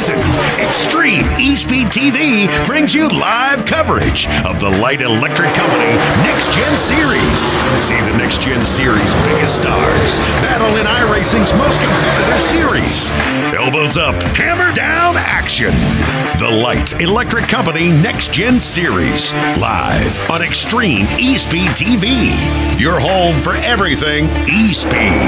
season. Extreme eSpeed TV brings you live coverage of the Light Electric Company NextGen Series. See the NextGen Series' biggest stars battle in iRacing's most competitive series. Elbows up, hammer down action. The Light Electric Company NextGen Series, live on Extreme eSpeed TV. Your home for everything eSpeed.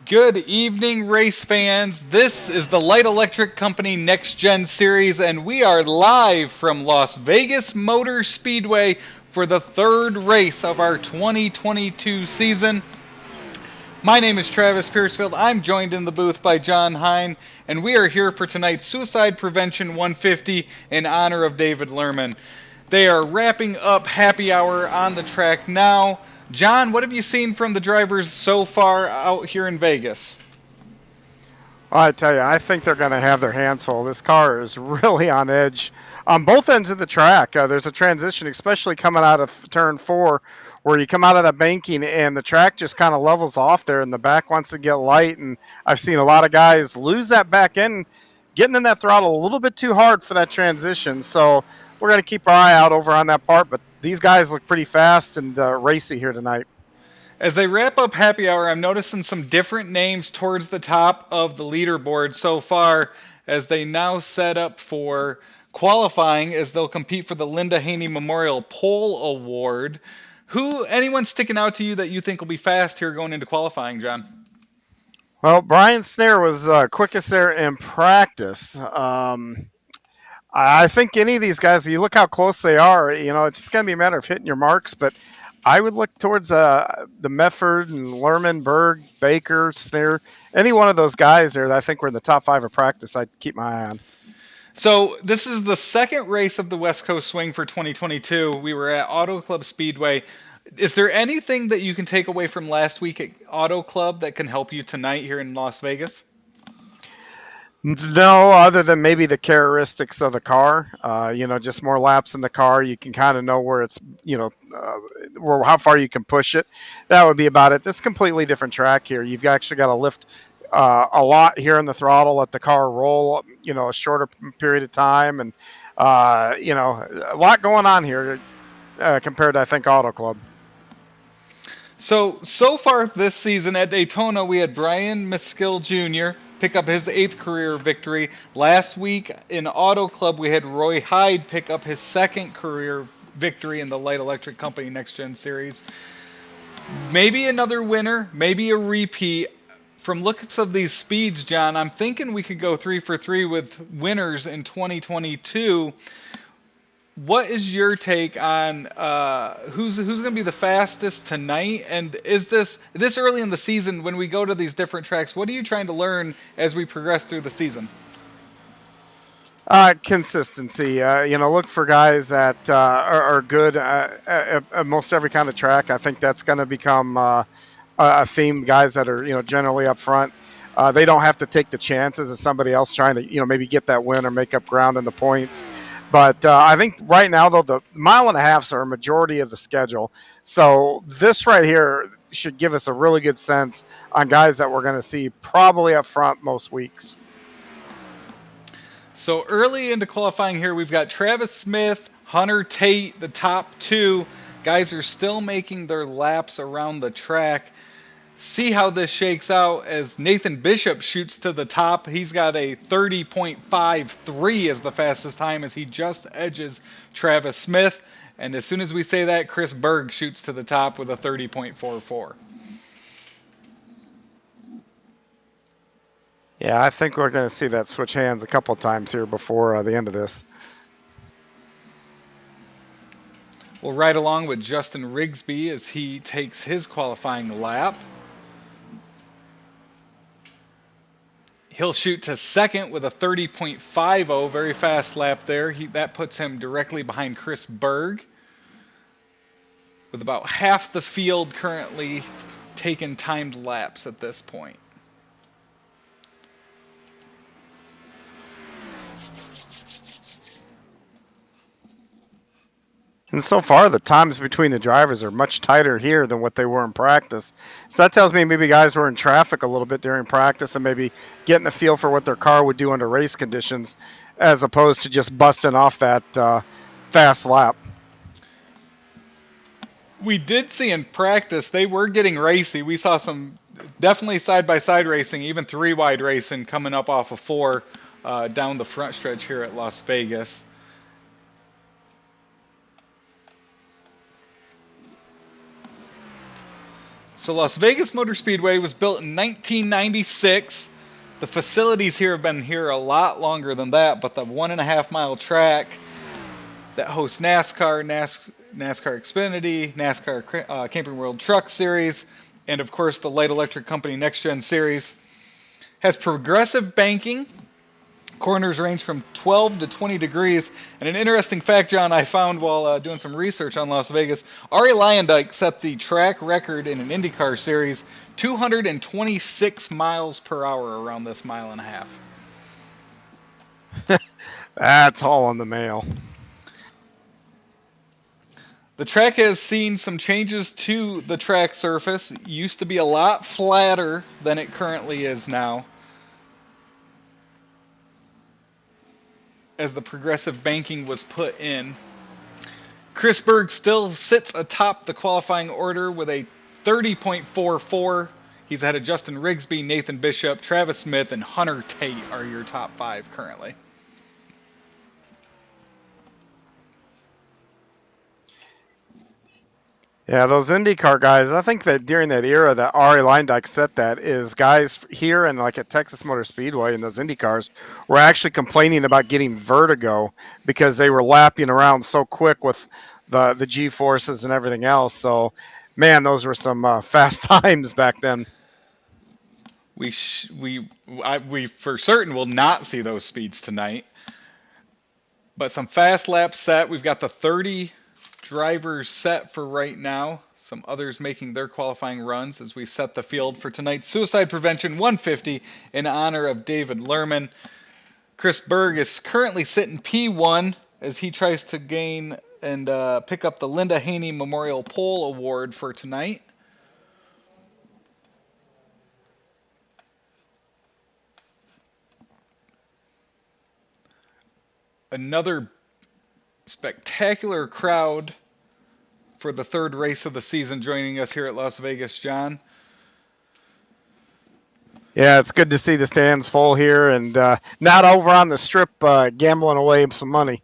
Good evening, race fans. This is the Light Electric Company NextGen Series, and we are live from Las Vegas Motor Speedway for the third race of our 2022 season. My name is Travis Piercefield. I'm joined in the booth by John Hine, and we are here for tonight's Suicide Prevention 150 in honor of David Lerman. They are wrapping up happy hour on the track now. John, what have you seen from the drivers so far out here in Vegas? I tell you, I think they're going to have their hands full. This car is really on edge on both ends of the track. There's a transition, especially coming out of turn 4, where you come out of that banking and the track just kind of levels off there and the back wants to get light. And I've seen a lot of guys lose that back end, getting in that throttle a little bit too hard for that transition. So we're going to keep our eye out over on that part. But these guys look pretty fast and racy here tonight. As they wrap up happy hour, I'm noticing some different names towards the top of the leaderboard so far as they now set up for qualifying as they'll compete for the Linda Haney Memorial Pole Award. Anyone sticking out to you that you think will be fast here going into qualifying, John? Well, Brian Snare was quickest there in practice. I think any of these guys, you look how close they are, it's just going to be a matter of hitting your marks. But I would look towards the Mefford and Lerman, Berg, Baker, Snare, any one of those guys there that I think were in the top 5 of practice, I'd keep my eye on. So this is the second race of the West Coast Swing for 2022. We were at Auto Club Speedway. Is there anything that you can take away from last week at Auto Club that can help you tonight here in Las Vegas? No, other than maybe the characteristics of the car, just more laps in the car. You can kind of know where it's, how far you can push it. That would be about it. This is a completely different track here. You've actually got to lift a lot here in the throttle, let the car roll, a shorter period of time. And, a lot going on here compared to, I think, Auto Club. So far this season at Daytona, we had Brian Miskill Jr. pick up his 8th career victory. Last week in Auto Club, we had Roy Hyde pick up his 2nd career victory in the Light Electric Company NextGen Series. Maybe another winner, maybe a repeat. From looks of these speeds, John, I'm thinking we could go 3 for 3 with winners in 2022. What is your take on who's going to be the fastest tonight? And is this early in the season when we go to these different tracks? What are you trying to learn as we progress through the season? Consistency. Look for guys that are good at most every kind of track. I think that's going to become a theme. Guys that are generally up front. They don't have to take the chances of somebody else trying to maybe get that win or make up ground in the points. But I think right now, though, the 1.5 miles are a majority of the schedule. So this right here should give us a really good sense on guys that we're going to see probably up front most weeks. So early into qualifying here, we've got Travis Smith, Hunter Tate, the top 2. Guys are still making their laps around the track. See how this shakes out as Nathan Bishop shoots to the top. He's got a 30.53 as the fastest time as he just edges Travis Smith. And as soon as we say that, Chris Berg shoots to the top with a 30.44. Yeah, I think we're going to see that switch hands a couple of times here before the end of this. We'll ride along with Justin Rigsby as he takes his qualifying lap. He'll shoot to 2nd with a 30.50, very fast lap there. That puts him directly behind Chris Berg, with about half the field currently taking timed laps at this point. And so far, the times between the drivers are much tighter here than what they were in practice. So that tells me maybe guys were in traffic a little bit during practice and maybe getting a feel for what their car would do under race conditions, as opposed to just busting off that fast lap. We did see in practice they were getting racy. We saw some definitely side-by-side racing, even three-wide racing coming up off of 4 down the front stretch here at Las Vegas. So Las Vegas Motor Speedway was built in 1996. The facilities here have been here a lot longer than that, but the 1.5 mile track that hosts NASCAR, NASCAR Xfinity, NASCAR Camping World Truck Series, and of course the Light Electric Company NextGen Series, has progressive banking. Corners range from 12 to 20 degrees. And an interesting fact, John, I found while doing some research on Las Vegas, Arie Luyendyk set the track record in an IndyCar series, 226 miles per hour around this 1.5 miles. That's all on the mail. The track has seen some changes to the track surface. It used to be a lot flatter than it currently is now, as the progressive banking was put in. Chris Berg still sits atop the qualifying order with a 30.44. He's ahead of Justin Rigsby, Nathan Bishop, Travis Smith, and Hunter Tate are your top 5 currently. Yeah, those IndyCar guys, I think that during that era that Arie Luyendyk set that is guys here and like at Texas Motor Speedway and those IndyCars were actually complaining about getting vertigo because they were lapping around so quick with the G-forces and everything else. So, man, those were some fast times back then. We for certain will not see those speeds tonight. But some fast laps set. We've got the 30 drivers set for right now. Some others making their qualifying runs as we set the field for tonight's Suicide Prevention 150 in honor of David Lerman. Chris Berg is currently sitting P1 as he tries to gain and pick up the Linda Haney Memorial Pole Award for tonight. Another spectacular crowd for the third race of the season joining us here at Las Vegas, John. Yeah, it's good to see the stands full here and not over on the strip gambling away some money.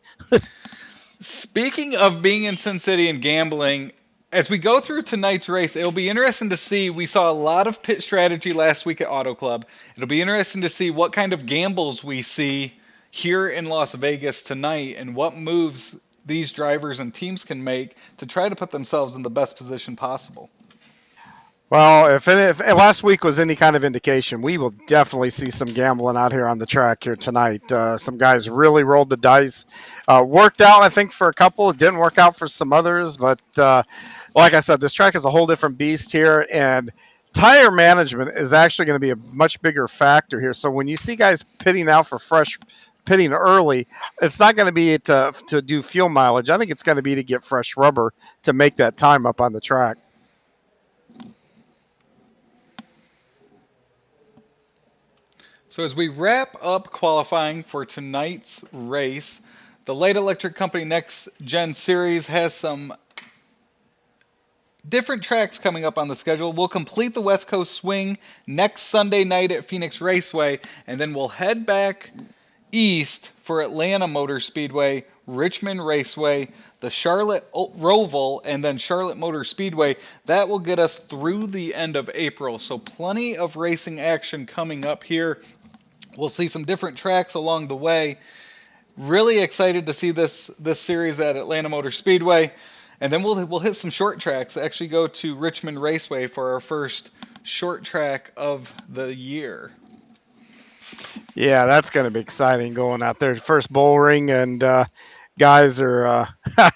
Speaking of being in Sin City and gambling, as we go through tonight's race, it'll be interesting to see. We saw a lot of pit strategy last week at Auto Club. It'll be interesting to see what kind of gambles we see here in Las Vegas tonight and what moves these drivers and teams can make to try to put themselves in the best position possible. Well, if last week was any kind of indication, we will definitely see some gambling out here on the track here tonight. Some guys really rolled the dice. Worked out, I think, for a couple. It didn't work out for some others. But like I said, this track is a whole different beast here. And tire management is actually going to be a much bigger factor here. So when you see guys pitting out for pitting early, it's not going to be to do fuel mileage. I think it's going to be to get fresh rubber to make that time up on the track. So as we wrap up qualifying for tonight's race, the Light Electric Company NextGen Series has some different tracks coming up on the schedule. We'll complete the West Coast swing next Sunday night at Phoenix Raceway, and then we'll head back east for Atlanta Motor Speedway, Richmond Raceway, the Charlotte Roval, and then Charlotte Motor Speedway. That will get us through the end of April. So plenty of racing action coming up here. We'll see some different tracks along the way. Really excited to see this series at Atlanta Motor Speedway. And then we'll hit some short tracks. Actually go to Richmond Raceway for our first short track of the year. Yeah, that's going to be exciting going out there. First bull ring, and guys are going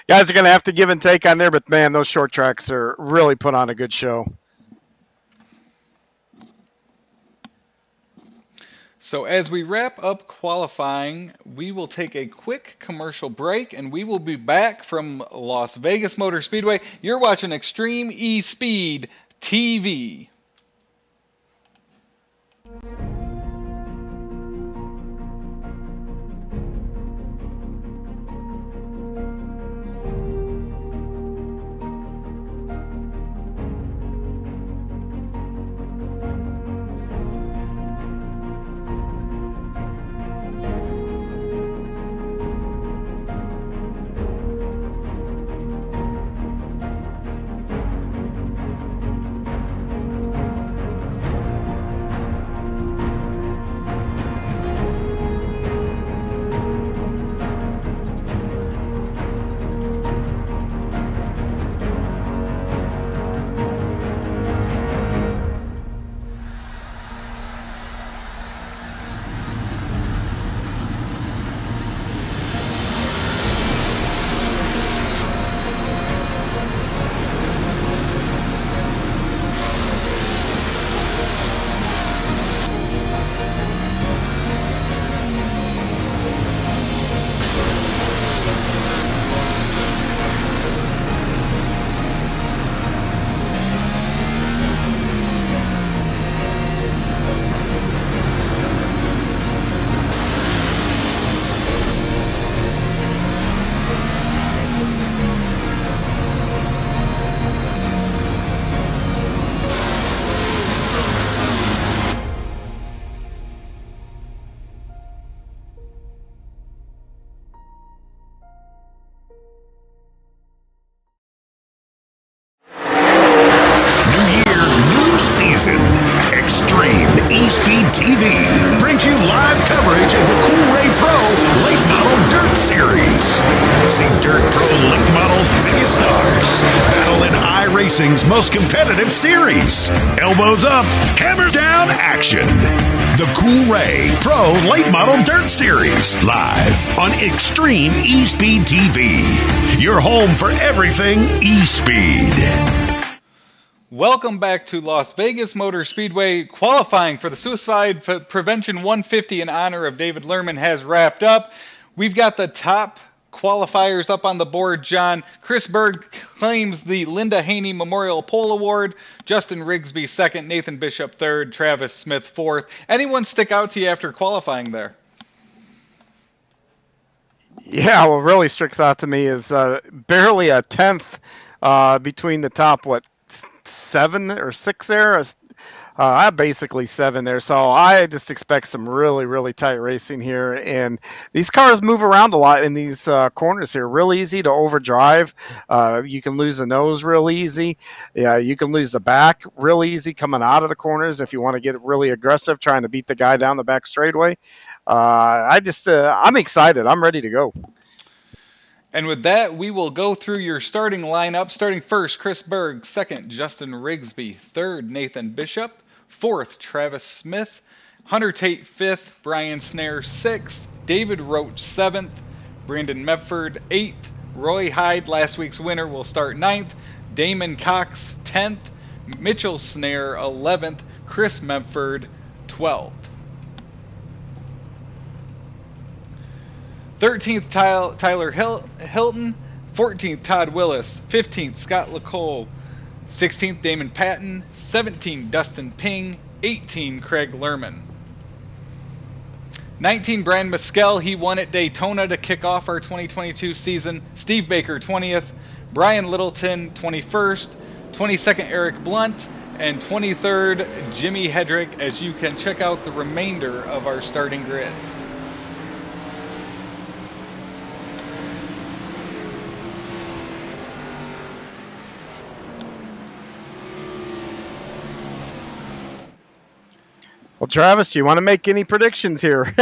to have to give and take on there. But man, those short tracks are really put on a good show. So as we wrap up qualifying, we will take a quick commercial break and we will be back from Las Vegas Motor Speedway. You're watching Extreme eSpeed TV. Extreme eSpeed TV brings you live coverage of the Cool Ray Pro Late Model Dirt Series. See Dirt Pro Late Model's biggest stars battle in iRacing's most competitive series. Elbows up, hammer down action. The Cool Ray Pro Late Model Dirt Series, live on Extreme eSpeed TV. Your home for everything eSpeed. Welcome back to Las Vegas Motor Speedway. Qualifying for the Suicide Prevention 150 in honor of David Lerman has wrapped up. We've got the top qualifiers up on the board, John. Chris Berg claims the Linda Haney Memorial Pole Award. Justin Rigsby second, Nathan Bishop third, Travis Smith fourth. Anyone stick out to you after qualifying there? Yeah, what really sticks out to me is barely a tenth between the top, 7 or 6 there. I have basically 7 there, so I just expect some really, really tight racing here. And these cars move around a lot in these corners here. Real easy to overdrive. You can lose the nose real easy. Yeah, you can lose the back real easy coming out of the corners if you want to get really aggressive, trying to beat the guy down the back straightaway. I'm excited. I'm ready to go. And with that, we will go through your starting lineup. Starting first, Chris Berg. Second, Justin Rigsby. Third, Nathan Bishop. Fourth, Travis Smith. Hunter Tate, fifth. Brian Snare, sixth. David Roach, seventh. Brandon Medford, eighth. Roy Hyde, last week's winner, will start ninth. Damon Cox, 10th. Mitchell Snare, 11th. Chris Medford, 12th. 13th, Tyler Hilton. 14th, Todd Willis. 15th, Scott LeCole. 16th, Damon Patton. 17th, Dustin Ping. 18th, Craig Lerman. 19th, Brian Mescal. He won at Daytona to kick off our 2022 season. Steve Baker, 20th. Brian Littleton, 21st. 22nd, Eric Blunt. And 23rd, Jimmy Hedrick, as you can check out the remainder of our starting grid. Well, Travis, do you want to make any predictions here?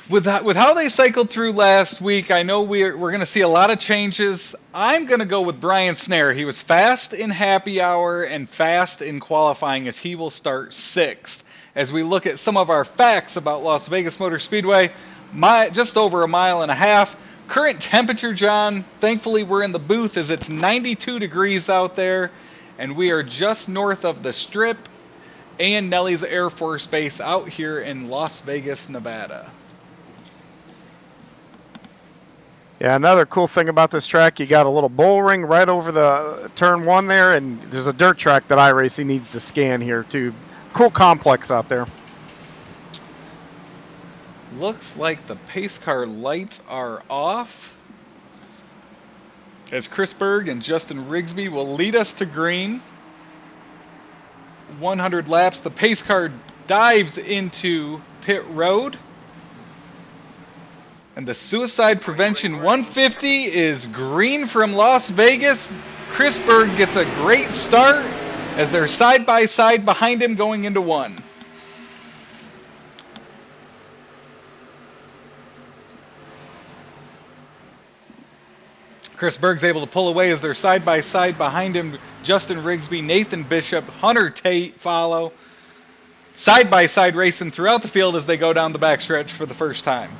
With how they cycled through last week, I know we're going to see a lot of changes. I'm going to go with Brian Snare. He was fast in happy hour and fast in qualifying, as he will start 6th. As we look at some of our facts about Las Vegas Motor Speedway, just over a mile and a half. Current temperature, John, thankfully we're in the booth, as it's 92 degrees out there, and we are just north of the strip. and Nelly's Air Force Base out here in Las Vegas, Nevada. Yeah, another cool thing about this track, you got a little bull ring right over the turn 1 there, and there's a dirt track that iRacing needs to scan here too. Cool complex out there. Looks like the pace car lights are off, as Chris Berg and Justin Rigsby will lead us to green. 100 laps, the pace car dives into pit road. And the Suicide Prevention 150 is green from Las Vegas. Chris Berg gets a great start as they're side by side behind him going into 1. Chris Berg's able to pull away as they're side by side behind him. Justin Rigsby, Nathan Bishop, Hunter Tate follow. Side by side racing throughout the field as they go down the backstretch for the first time.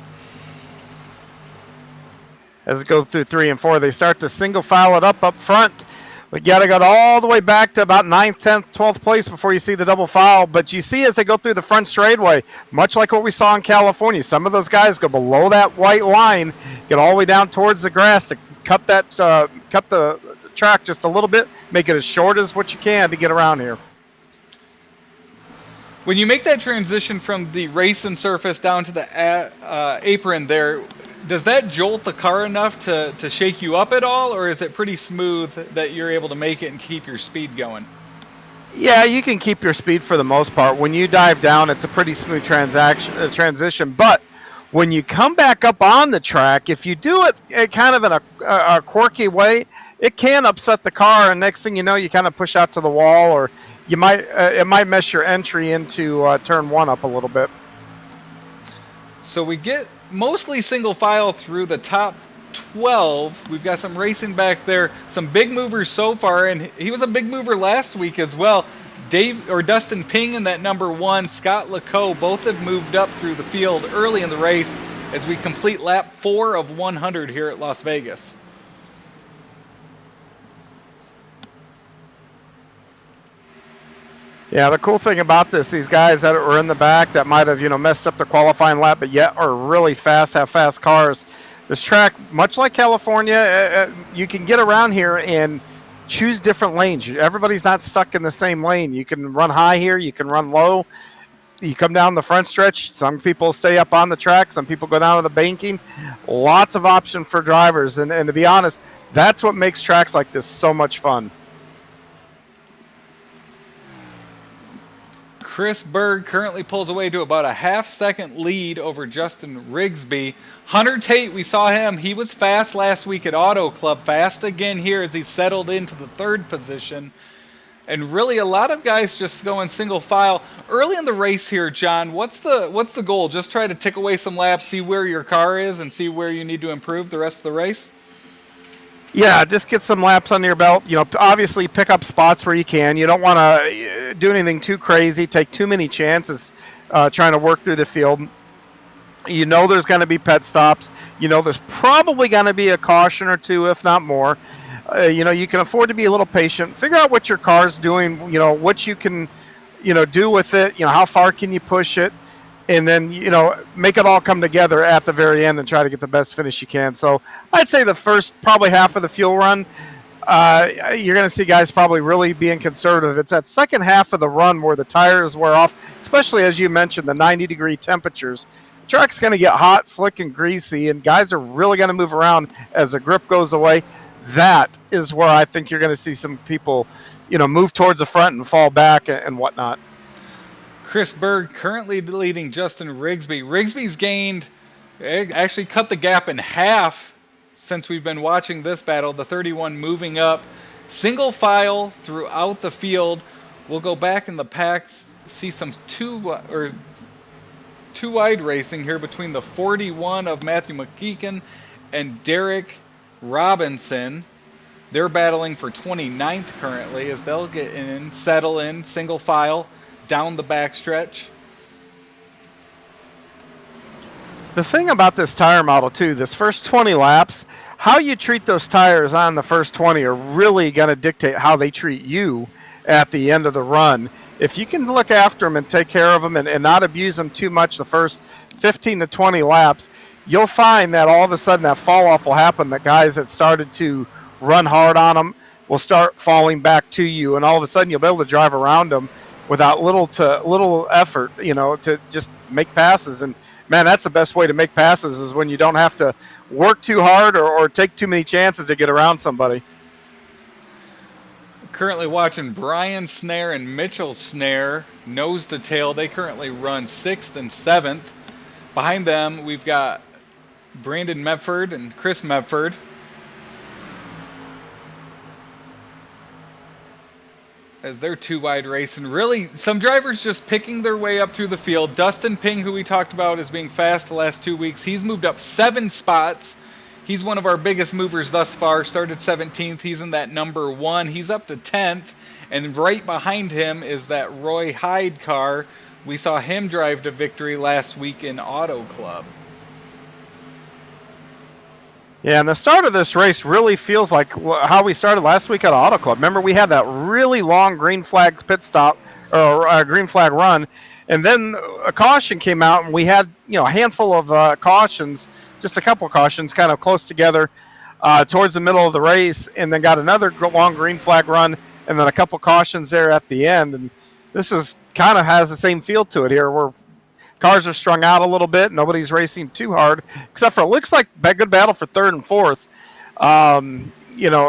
As it goes through 3 and 4, they start to single file it up front. We got to go all the way back to about 9th, 10th, 12th place before you see the double file. But you see as they go through the front straightaway, much like what we saw in California, some of those guys go below that white line, get all the way down towards the grass to cut the track just a little bit, make it as short as what you can to get around here. When you make that transition from the racing surface down to the apron there, does that jolt the car enough to shake you up at all, or is it pretty smooth that you're able to make it and keep your speed going? Yeah, you can keep your speed for the most part. When you dive down, it's a pretty smooth transition. But when you come back up on the track, if you do it kind of in a quirky way, it can upset the car, and next thing you know, you kind of push out to the wall, or you might it might mess your entry into turn 1 up a little bit. So we get mostly single file through the top 12. We've got some racing back there, some big movers so far, and he was a big mover last week as well. Dustin Ping in that number 1, Scott LeCaux, both have moved up through the field early in the race as we complete lap 4 of 100 here at Las Vegas. Yeah, the cool thing about this, these guys that were in the back that might have, messed up their qualifying lap, but yet are really fast, have fast cars. This track, much like California, you can get around here and choose different lanes. Everybody's not stuck in the same lane. You can run high here, you can run low. You come down the front stretch, some people stay up on the track, some people go down to the banking. Lots of option for drivers, and to be honest, that's what makes tracks like this so much fun. Chris Berg currently pulls away to about a half-second lead over Justin Rigsby. Hunter Tate, we saw him. He was fast last week at Auto Club. Fast again here as he settled into the 3rd position. And really a lot of guys just going single file. Early in the race here, John, what's the goal? Just try to tick away some laps, see where your car is, and see where you need to improve the rest of the race? Yeah, just get some laps under your belt. Obviously pick up spots where you can. You don't want to do anything too crazy, take too many chances trying to work through the field. There's going to be pit stops. There's probably going to be a caution or two, if not more. You can afford to be a little patient. Figure out what your car's doing, what you can, do with it. How far can you push it? And then, make it all come together at the very end and try to get the best finish you can. So I'd say the first probably half of the fuel run, you're going to see guys probably really being conservative. It's that second half of the run where the tires wear off, especially as you mentioned, the 90-degree temperatures. The track's going to get hot, slick, and greasy, and guys are really going to move around as the grip goes away. That is where I think you're going to see some people, move towards the front and fall back and whatnot. Chris Berg currently leading Justin Rigsby. Rigsby's actually cut the gap in half since we've been watching this battle. The 31 moving up. Single file throughout the field. We'll go back in the packs, see some two wide racing here between the 41 of Matthew McKeegan and Derek Robinson. They're battling for 29th currently as they'll get in, settle in, single file down the backstretch. The thing about this tire model too, this first 20 laps, how you treat those tires on the first 20 are really going to dictate how they treat you at the end of the run. if you can look after them and take care of them and not abuse them too much the first 15 to 20 laps, you'll find that all of a sudden that fall off will happen. That guys that started to run hard on them will start falling back to you, and all of a sudden you'll be able to drive around them without little effort, to just make passes. And man, that's the best way to make passes, is when you don't have to work too hard or take too many chances to get around somebody. Currently watching Brian Snare and Mitchell Snare nose to tail. They currently run 6th and 7th. Behind them, we've got Brandon Medford and Chris Medford. As they're 2 wide racing. Really, some drivers just picking their way up through the field. Dustin Ping, who we talked about as being fast the last 2 weeks, he's moved up 7 spots. He's one of our biggest movers thus far. Started 17th. He's in that number 1. He's up to 10th. And right behind him is that Roy Hyde car. We saw him drive to victory last week in Auto Club. Yeah, and the start of this race really feels like how we started last week at Auto Club. Remember, we had that really long green flag pit stop, or green flag run, and then a caution came out, and we had a handful of cautions, just a couple of cautions, kind of close together towards the middle of the race, and then got another long green flag run, and then a couple cautions there at the end. And this is kind of has the same feel to it here, where cars are strung out a little bit. Nobody's racing too hard, except for it looks like a good battle for 3rd and 4th.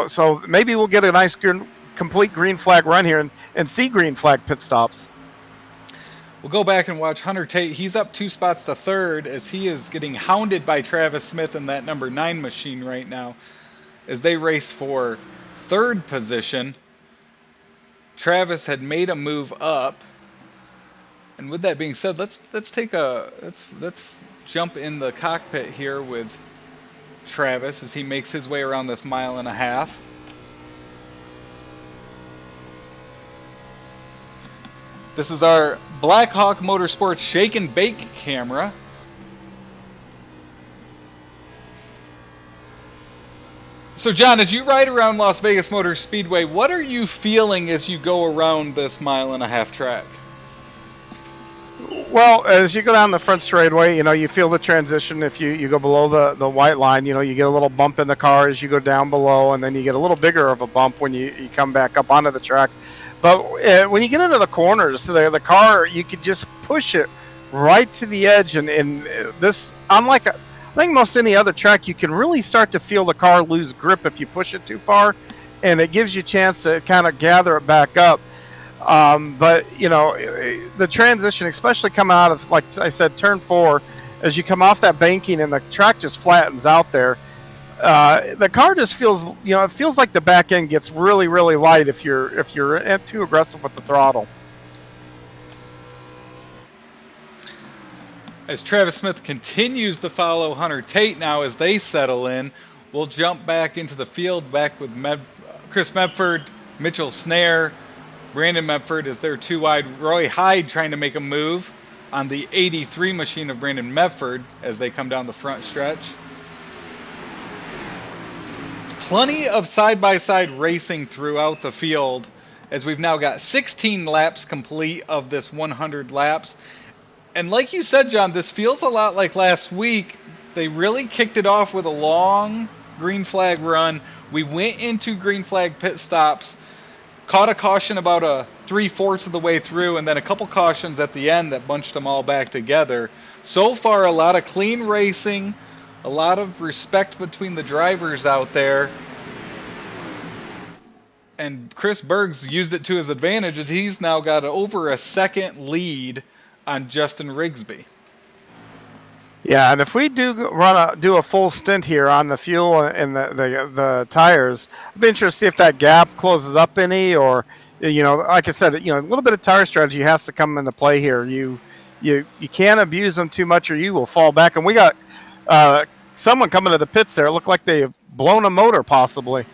So maybe we'll get a nice complete green flag run here and see green flag pit stops. We'll go back and watch Hunter Tate. He's up 2 spots to 3rd as he is getting hounded by Travis Smith in that number 9 machine right now as they race for 3rd position. Travis had made a move up. And with that being said, let's jump in the cockpit here with Travis as he makes his way around this 1.5 miles. This is our Blackhawk Motorsports shake and bake camera. So John, as you ride around Las Vegas Motor Speedway, what are you feeling as you go around this 1.5 mile track? Well, as you go down the front straightaway, you feel the transition. If you go below the white line, you get a little bump in the car as you go down below, and then you get a little bigger of a bump when you come back up onto the track. But when you get into the corners, the car, you could just push it right to the edge. And this, unlike I think most any other track, you can really start to feel the car lose grip if you push it too far, and it gives you a chance to kind of gather it back up. But the transition, especially coming out of, like I said, turn 4, as you come off that banking and the track just flattens out there, the car just feels, it feels like the back end gets really, really light if you're too aggressive with the throttle. As Travis Smith continues to follow Hunter Tate now as they settle in, we'll jump back into the field, back with Chris Medford, Mitchell Snare, Brandon Medford as they're 2 wide. Roy Hyde trying to make a move on the 83 machine of Brandon Medford as they come down the front stretch. Plenty of side-by-side racing throughout the field as we've now got 16 laps complete of this 100 laps. And like you said, John, this feels a lot like last week. They really kicked it off with a long green flag run. We went into green flag pit stops, caught a caution about 3/4 of the way through, and then a couple cautions at the end that bunched them all back together. So far, a lot of clean racing, a lot of respect between the drivers out there. And Chris Bergs used it to his advantage, and he's now got over a second lead on Justin Rigsby. Yeah, and if we do a full stint here on the fuel and the tires, I'd be interested to see if that gap closes up any, or like I said, a little bit of tire strategy has to come into play here. You can't abuse them too much, or you will fall back. And we got someone coming to the pits there. It looked like they've blown a motor possibly.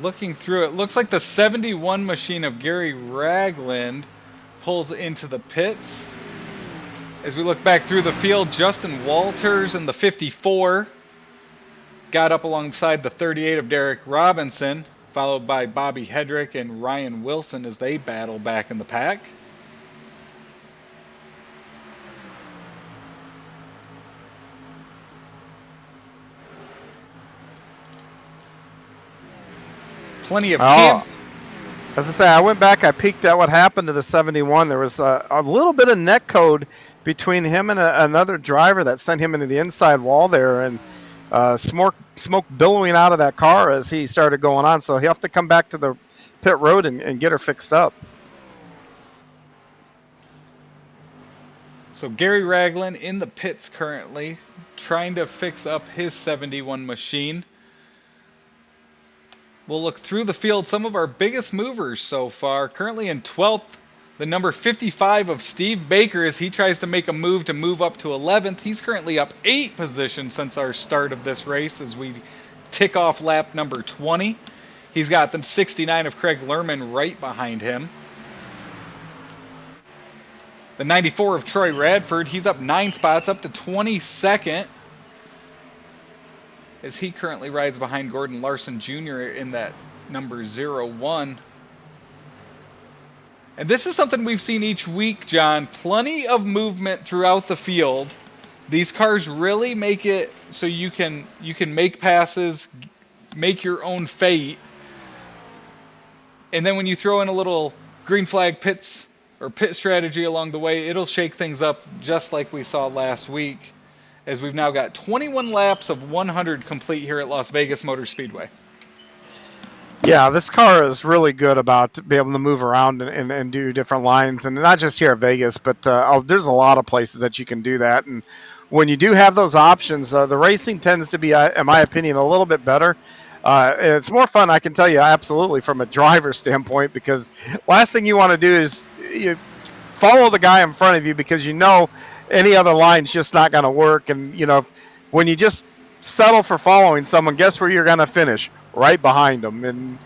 Looking through it, looks like the 71 machine of Gary Ragland pulls into the pits. As we look back through the field, Justin Walters in the 54 got up alongside the 38 of Derek Robinson, followed by Bobby Hedrick and Ryan Wilson as they battle back in the pack. Plenty of As I say, I went back, I peeked at what happened to the 71. There was a little bit of net code between him and another driver that sent him into the inside wall there, and smoke billowing out of that car as he started going on. So he'll have to come back to the pit road and get her fixed up. So Gary Ragland in the pits currently, trying to fix up his 71 machine. We'll look through the field. Some of our biggest movers so far. Currently in 12th, the number 55 of Steve Baker as he tries to make a move to move up to 11th. He's currently up 8 positions since our start of this race as we tick off lap number 20. He's got the 69 of Craig Lerman right behind him. The 94 of Troy Radford, he's up 9 spots, up to 22nd. As he currently rides behind Gordon Larson Jr. in that number 01. And this is something we've seen each week, John. Plenty of movement throughout the field. These cars really make it so you can make passes, make your own fate. And then when you throw in a little green flag pits or pit strategy along the way, it'll shake things up just like we saw last week, as we've now got 21 laps of 100 complete here at Las Vegas Motor Speedway. Yeah, this car is really good about being able to move around and do different lines, and not just here at Vegas, but there's a lot of places that you can do that. And when you do have those options, the racing tends to be, in my opinion, a little bit better. It's more fun, I can tell you, absolutely, from a driver standpoint, because last thing you want to do is you follow the guy in front of you because you know any other line's just not going to work. And, when you just settle for following someone, guess where you're going to finish? Right behind them. And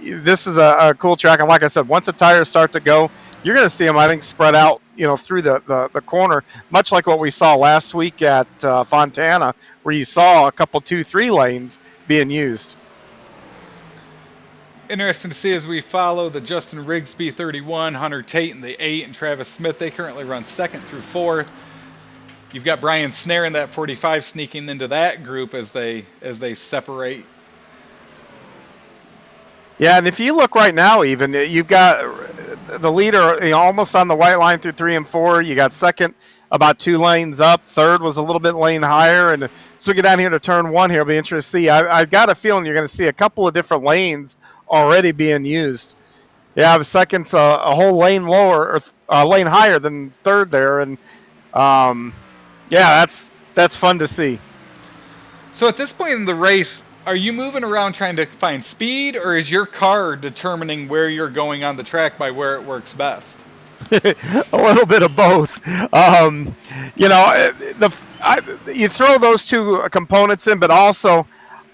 this is a cool track. And like I said, once the tires start to go, you're going to see them, I think, spread out, through the corner, much like what we saw last week at Fontana, where you saw a couple 2-3 lanes being used. Interesting to see as we follow the Justin Rigsby 31, Hunter Tate in the 8, and Travis Smith. They currently run 2nd through 4th. You've got Brian Snare in that 45 sneaking into that group as they separate. Yeah, and if you look right now, even you've got the leader almost on the white line through 3 and 4. You got second about 2 lanes up. Third was a little bit lane higher, and so we get down here to turn 1 here. It'll be interesting to see. I've got a feeling you're going to see a couple of different lanes already being used. Yeah, the second's a whole lane lower, or a lane higher than third there, and yeah, that's fun to see. So at this point in the race, are you moving around trying to find speed, or is your car determining where you're going on the track by where it works best? A little bit of both. You throw those two components in, but also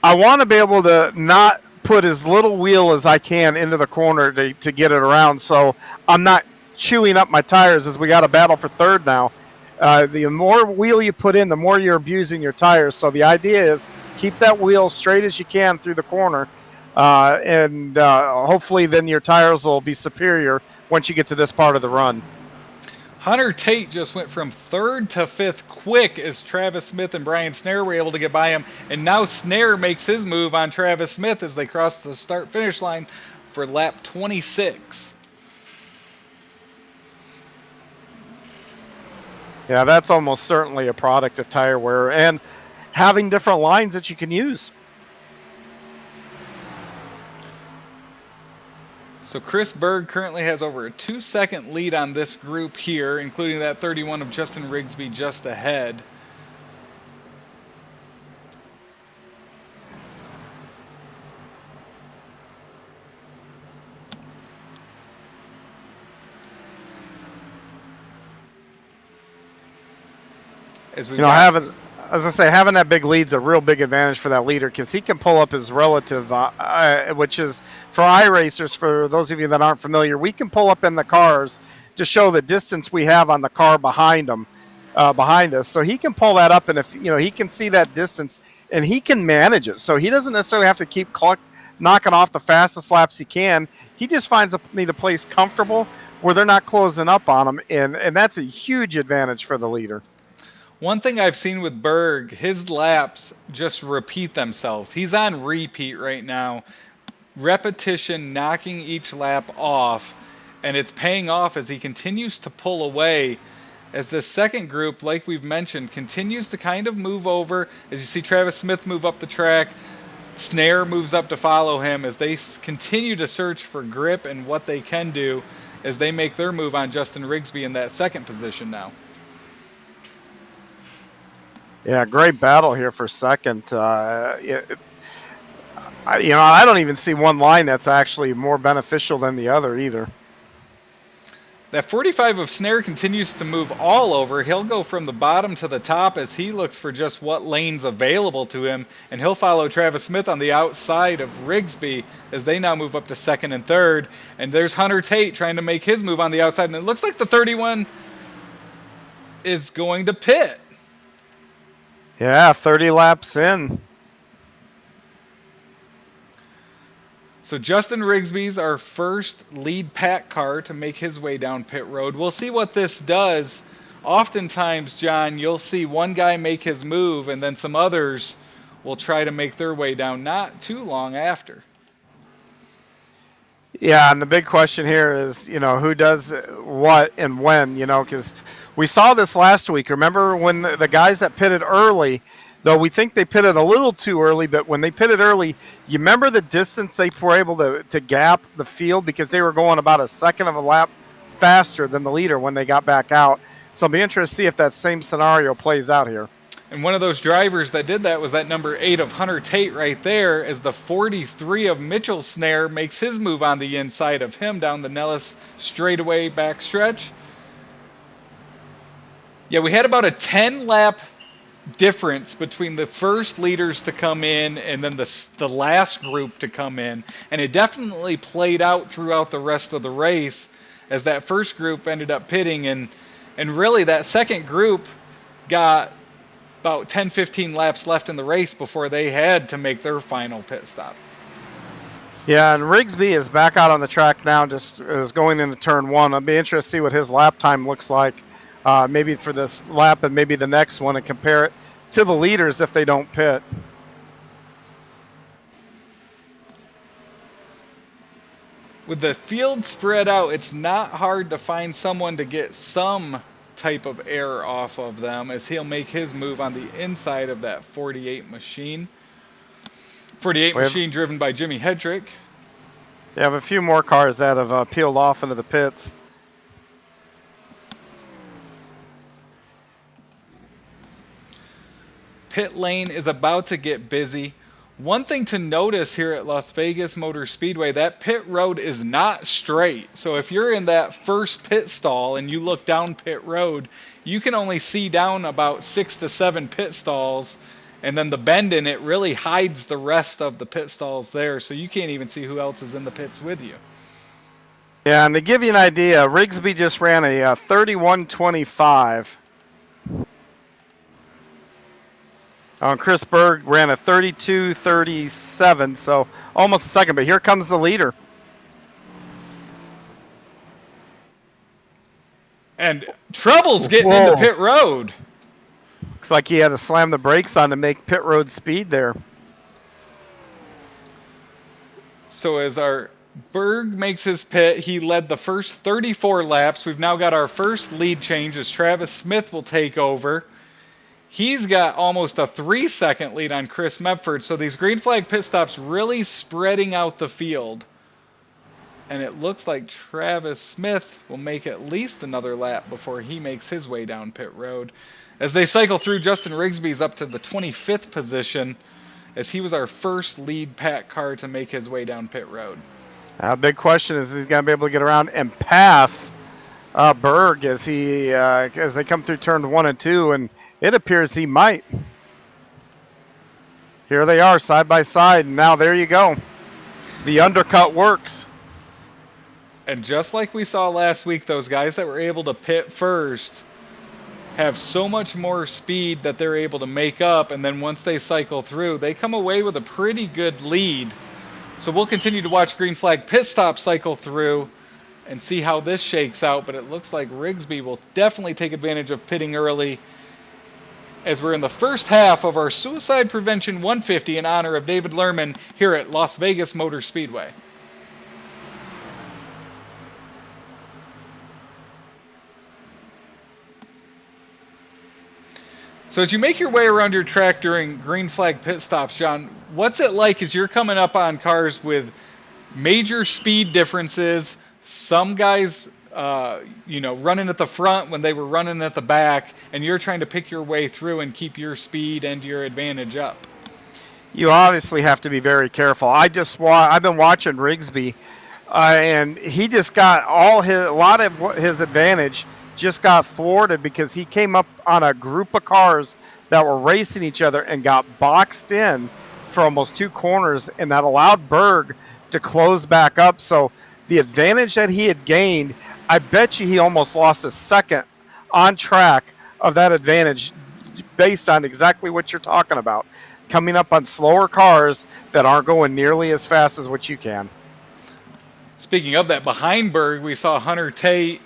I want to be able to not put as little wheel as I can into the corner to get it around, so I'm not chewing up my tires as we got a battle for third now. The more wheel you put in, the more you're abusing your tires. So the idea is keep that wheel straight as you can through the corner, and hopefully then your tires will be superior once you get to this part of the run. Hunter Tate just went from 3rd to 5th quick as Travis Smith and Brian Snare were able to get by him. And now Snare makes his move on Travis Smith as they cross the start-finish line for lap 26. Yeah, that's almost certainly a product of tire wear and having different lines that you can use. So Chris Berg currently has over a 2-second lead on this group here, including that 31 of Justin Rigsby just ahead. As we having that big lead's a real big advantage for that leader, because he can pull up his relative, which is for iRacers. For those of you that aren't familiar, we can pull up in the cars to show the distance we have on the car behind us. So he can pull that up, and if he can see that distance, and he can manage it. So he doesn't necessarily have to keep knocking off the fastest laps he can. He just need a place comfortable where they're not closing up on him, and that's a huge advantage for the leader. One thing I've seen with Berg, his laps just repeat themselves. He's on repeat right now. Repetition, knocking each lap off, and it's paying off as he continues to pull away. As the second group, like we've mentioned, continues to kind of move over. As you see Travis Smith move up the track, Snare moves up to follow him as they continue to search for grip and what they can do as they make their move on Justin Rigsby in that second position now. Yeah, great battle here for second. I don't even see one line that's actually more beneficial than the other either. That 45 of Snare continues to move all over. He'll go from the bottom to the top as he looks for just what lane's available to him, and he'll follow Travis Smith on the outside of Rigsby as they now move up to second and third. And there's Hunter Tate trying to make his move on the outside, and it looks like the 31 is going to pit. Yeah, 30 laps in. So Justin Rigsby's our first lead pack car to make his way down pit road. We'll see what this does. Oftentimes, John, you'll see one guy make his move and then some others will try to make their way down not too long after. Yeah, and the big question here is, who does what and when, because we saw this last week. Remember when the guys that pitted early, though we think they pitted a little too early, but when they pitted early, you remember the distance they were able to gap the field because they were going about a second of a lap faster than the leader when they got back out. So I'll be interested to see if that same scenario plays out here. And one of those drivers that did that was that number 8 of Hunter Tate right there, as the 43 of Mitchell Snare makes his move on the inside of him down the Nellis straightaway backstretch. Yeah, we had about a 10-lap difference between the first leaders to come in and then the last group to come in, and it definitely played out throughout the rest of the race as that first group ended up pitting, and really that second group got about 10-15 laps left in the race before they had to make their final pit stop. Yeah, and Rigsby is back out on the track now, just is going into turn one. I'll be interested to see what his lap time looks like. Maybe for this lap and maybe the next one, and compare it to the leaders if they don't pit. With the field spread out, it's not hard to find someone to get some type of air off of them as he'll make his move on the inside of that 48 machine. 48 machine driven by Jimmy Hedrick. They have a few more cars that have peeled off into the pits. Pit lane is about to get busy. One thing to notice here at Las Vegas Motor Speedway, that pit road is not straight. So if you're in that first pit stall and you look down pit road, you can only see down about 6 to 7 pit stalls, and then the bend in it really hides the rest of the pit stalls there, so you can't even see who else is in the pits with you. Yeah, and to give you an idea, Rigsby just ran a 31.25. Chris Berg ran a 32.37, so almost a second. But here comes the leader. And trouble's getting into pit road. Looks like he had to slam the brakes on to make pit road speed there. So as our Berg makes his pit, he led the first 34 laps. We've now got our first lead change as Travis Smith will take over. He's got almost a 3-second lead on Chris Medford. So these green flag pit stops really spreading out the field. And it looks like Travis Smith will make at least another lap before he makes his way down pit road. As they cycle through, Justin Rigsby's up to the 25th position, as he was our first lead pack car to make his way down pit road. Big question is he's going to be able to get around and pass Berg as they come through turn 1 and 2, and it appears he might. Here they are side by side, and now there you go. The undercut works. And just like we saw last week, those guys that were able to pit first have so much more speed that they're able to make up, and then once they cycle through, they come away with a pretty good lead So we'll continue to watch green flag pit stop cycle through and see how this shakes out, but it looks like Rigsby will definitely take advantage of pitting early as we're in the first half of our Suicide Prevention 150 in honor of David Lerman here at Las Vegas Motor Speedway. So as you make your way around your track during green flag pit stops, John, what's it like as you're coming up on cars with major speed differences, some guys running at the front when they were running at the back, and you're trying to pick your way through and keep your speed and your advantage up? You obviously have to be very careful. I've been watching Rigsby, and he just got a lot of his advantage just got thwarted because he came up on a group of cars that were racing each other and got boxed in for almost 2 corners, and that allowed Berg to close back up. So the advantage that he had gained, I bet you he almost lost a second on track of that advantage based on exactly what you're talking about. Coming up on slower cars that aren't going nearly as fast as what you can. Speaking of that, behind Berg, we saw Hunter Tate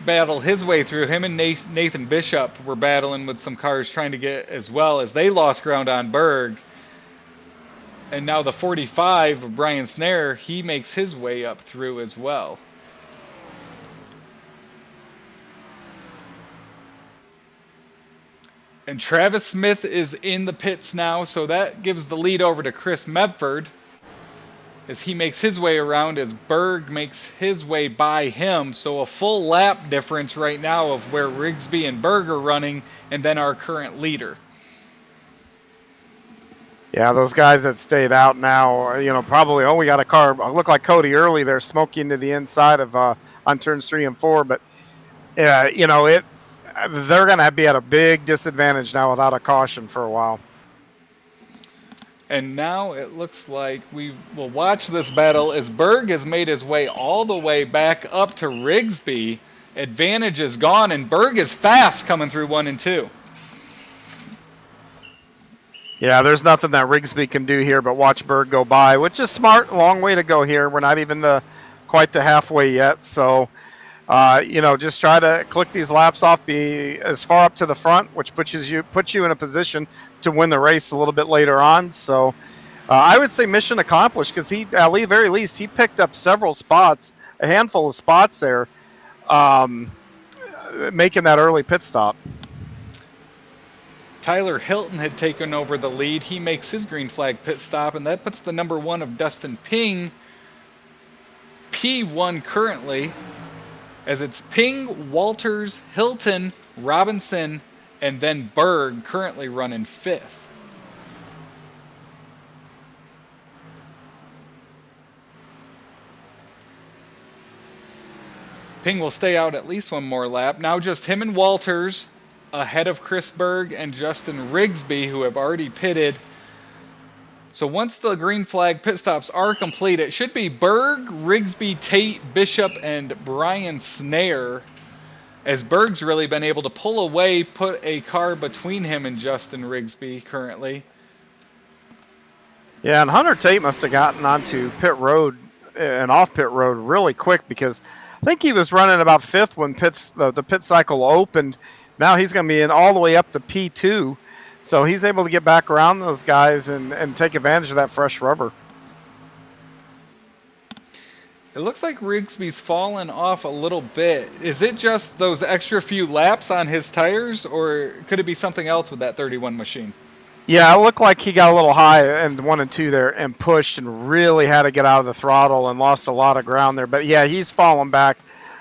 battle his way through. Him and Nathan Bishop were battling with some cars trying to get as well as they lost ground on Berg. And now the 45 of Brian Snare, he makes his way up through as well. And Travis Smith is in the pits now, so that gives the lead over to Chris Medford as he makes his way around, as Berg makes his way by him. So a full lap difference right now of where Rigsby and Berg are running, and then our current leader. Yeah, those guys that stayed out now, probably, we got a car. Look like Cody early there, smoking to the inside of on turns 3 and 4. But, they're going to be at a big disadvantage now without a caution for a while. And now it looks like we will watch this battle as Berg has made his way all the way back up to Rigsby. Advantage is gone, and Berg is fast coming through 1 and 2. Yeah, there's nothing that Rigsby can do here but watch Berg go by, which is smart. Long way to go here. We're not even quite the halfway yet. So, just try to click these laps off, be as far up to the front, which puts you in a position to win the race a little bit later on. So I would say mission accomplished, because he, at the very least, he picked up several spots, a handful of spots there, making that early pit stop. Tyler Hilton had taken over the lead. He makes his green flag pit stop, and that puts the number 1 of Dustin Ping, P1 currently, as it's Ping, Walters, Hilton, Robinson, and then Berg currently running 5th. Ping will stay out at least 1 more lap. Now just him and Walters ahead of Chris Berg and Justin Rigsby, who have already pitted. So once the green flag pit stops are complete, it should be Berg, Rigsby, Tate, Bishop, and Brian Snare, as Berg's really been able to pull away, put a car between him and Justin Rigsby currently. Yeah, and Hunter Tate must have gotten onto pit road and off pit road really quick, because I think he was running about 5th when the pit cycle opened. Now he's going to be in all the way up to P2. So he's able to get back around those guys and take advantage of that fresh rubber. It looks like Rigsby's fallen off a little bit. Is it just those extra few laps on his tires, or could it be something else with that 31 machine? Yeah, it looked like he got a little high in 1 and 2 there and pushed and really had to get out of the throttle and lost a lot of ground there. But yeah, he's fallen back.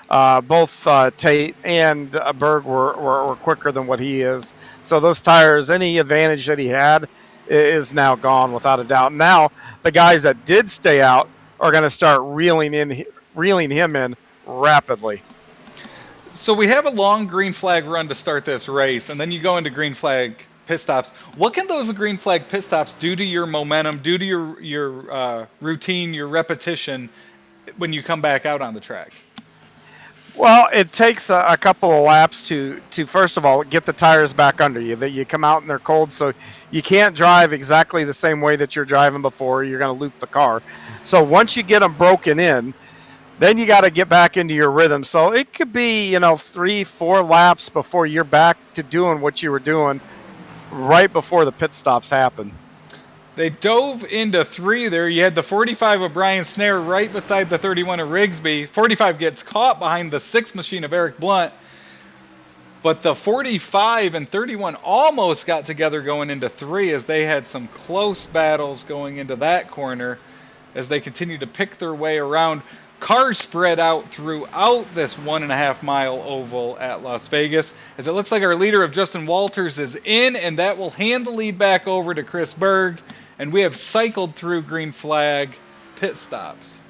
Both Tate and Berg were quicker than what he is. So those tires, any advantage that he had is now gone without a doubt. Now the guys that did stay out are going to start reeling him in rapidly. So we have a long green flag run to start this race, and then you go into green flag pit stops. What can those green flag pit stops do to your momentum, do to your routine, your repetition when you come back out on the track? Well, it takes a couple of laps to first of all get the tires back under you. That you come out and they're cold, so you can't drive exactly the same way that you're driving before. You're going to loop the car. So once you get them broken in, then you got to get back into your rhythm. So it could be 3-4 laps before you're back to doing what you were doing right before the pit stops happen. They dove into 3 there. You had the 45 of Brian Snare right beside the 31 of Rigsby. 45 gets caught behind the 6 machine of Eric Blunt. But the 45 and 31 almost got together going into 3 as they had some close battles going into that corner as they continued to pick their way around. Cars spread out throughout this 1.5 mile oval at Las Vegas, as it looks like our leader of Justin Walters is in, and that will hand the lead back over to Chris Berg. And we have cycled through green flag pit stops.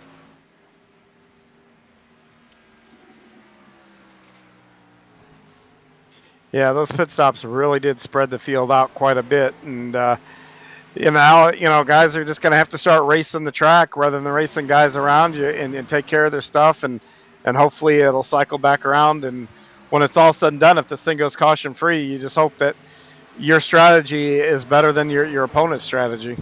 Yeah, those pit stops really did spread the field out quite a bit, and guys are just going to have to start racing the track rather than racing guys around you, and take care of their stuff, and hopefully it'll cycle back around. And when it's all said and done, if this thing goes caution free, you just hope that your strategy is better than your opponent's strategy.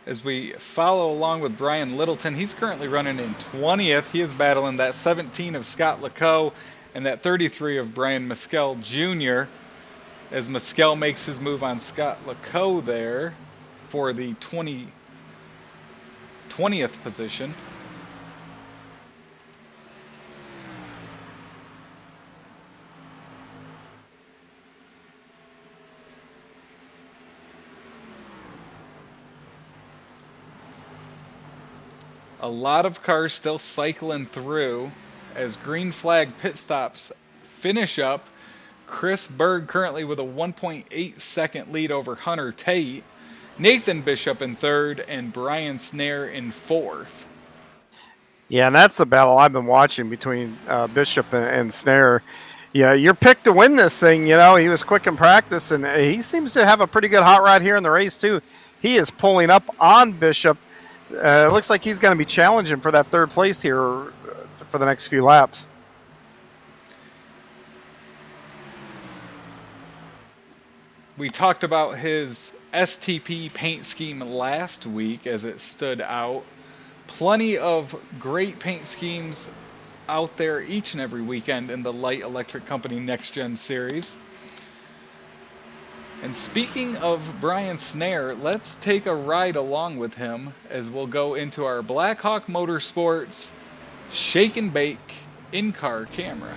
As we follow along with Brian Littleton, he's currently running in 20th. He is battling that 17 of Scott Lecoe and that 33 of Brian Mescal Jr. as Mescal makes his move on Scott Lecoe there for the 20th position. A lot of cars still cycling through as green flag pit stops finish up. Chris Berg currently with a 1.8 second lead over Hunter Tate. Nathan Bishop in 3rd and Brian Snare in 4th. Yeah, and that's the battle I've been watching between Bishop and Snare. Yeah, you're picked to win this thing. He was quick in practice, and he seems to have a pretty good hot rod here in the race too. He is pulling up on Bishop. It looks like he's going to be challenging for that 3rd place here for the next few laps. We talked about his STP paint scheme last week as it stood out. Plenty of great paint schemes out there each and every weekend in the Light Electric Company NextGen Series. And speaking of Brian Snare, let's take a ride along with him as we'll go into our Blackhawk Motorsports Shake and Bake in-car camera.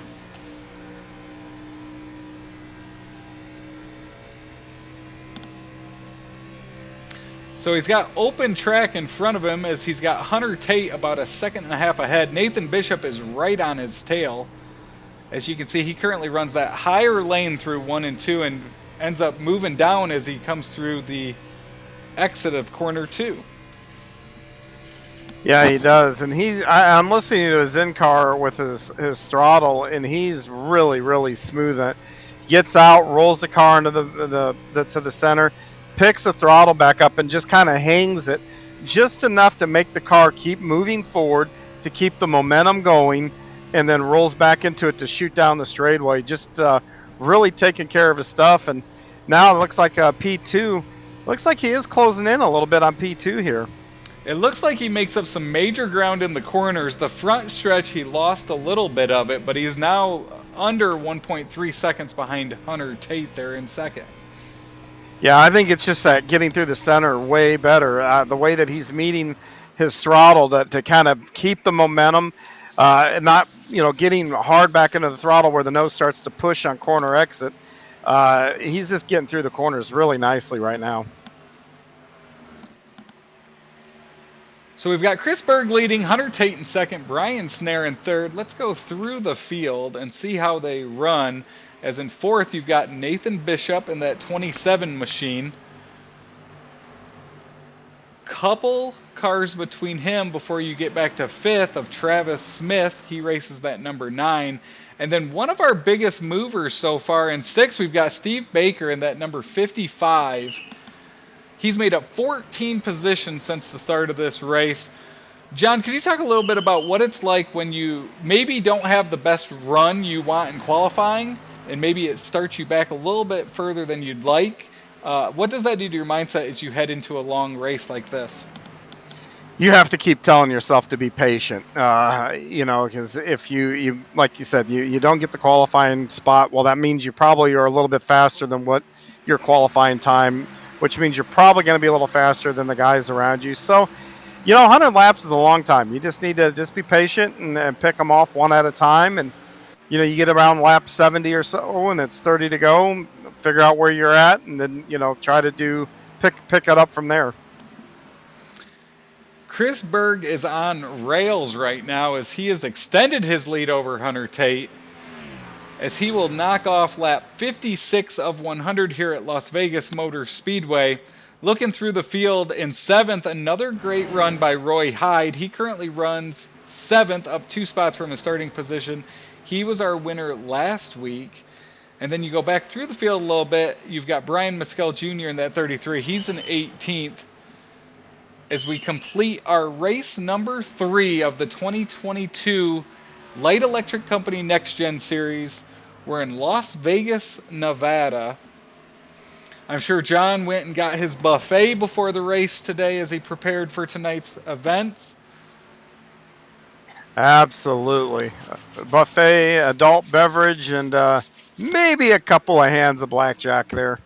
So he's got open track in front of him as he's got Hunter Tate about 1.5 seconds ahead. Nathan Bishop is right on his tail. As you can see, he currently runs that higher lane through 1 and 2 and ends up moving down as he comes through the exit of corner 2. Yeah, he does, and I'm listening to his in-car with his throttle, and he's really, really smooth. It gets out, rolls the car into to the center, picks the throttle back up, and just kind of hangs it just enough to make the car keep moving forward to keep the momentum going, and then rolls back into it to shoot down the straightaway. Just really taking care of his stuff, and now it looks like P2. Looks like he is closing in a little bit on P2 here. It looks like he makes up some major ground in the corners. The front stretch, he lost a little bit of it, but he's now under 1.3 seconds behind Hunter Tate there in 2nd. Yeah, I think it's just that getting through the center way better. The way that he's meeting his throttle to kind of keep the momentum, and not getting hard back into the throttle where the nose starts to push on corner exit. He's just getting through the corners really nicely right now. So we've got Chris Berg leading, Hunter Tate in 2nd, Brian Snare in 3rd. Let's go through the field and see how they run. As in 4th, you've got Nathan Bishop in that 27 machine. Couple cars between him before you get back to 5th of Travis Smith. He races that number 9. And then one of our biggest movers so far in 6th, we've got Steve Baker in that number 55. He's made up 14 positions since the start of this race. John, can you talk a little bit about what it's like when you maybe don't have the best run you want in qualifying, and maybe it starts you back a little bit further than you'd like? What does that do to your mindset as you head into a long race like this? You have to keep telling yourself to be patient, because if you like you said, you don't get the qualifying spot, well, that means you probably are a little bit faster than what your qualifying time, which means you're probably going to be a little faster than the guys around you. So, 100 laps is a long time. You just need to just be patient and pick them off one at a time. And, you get around lap 70 or so and it's 30 to go, figure out where you're at, and then, try to pick it up from there. Chris Berg is on rails right now as he has extended his lead over Hunter Tate, as he will knock off lap 56 of 100 here at Las Vegas Motor Speedway. Looking through the field in 7th, another great run by Roy Hyde. He currently runs 7th, up 2 spots from his starting position. He was our winner last week. And then you go back through the field a little bit. You've got Brian Mescal Jr. in that 33. He's in 18th. As we complete our race number 3 of the 2022 Light Electric Company NextGen Series. We're in Las Vegas, Nevada. I'm sure John went and got his buffet before the race today as he prepared for tonight's events. Absolutely. Buffet, adult beverage, and maybe a couple of hands of blackjack there.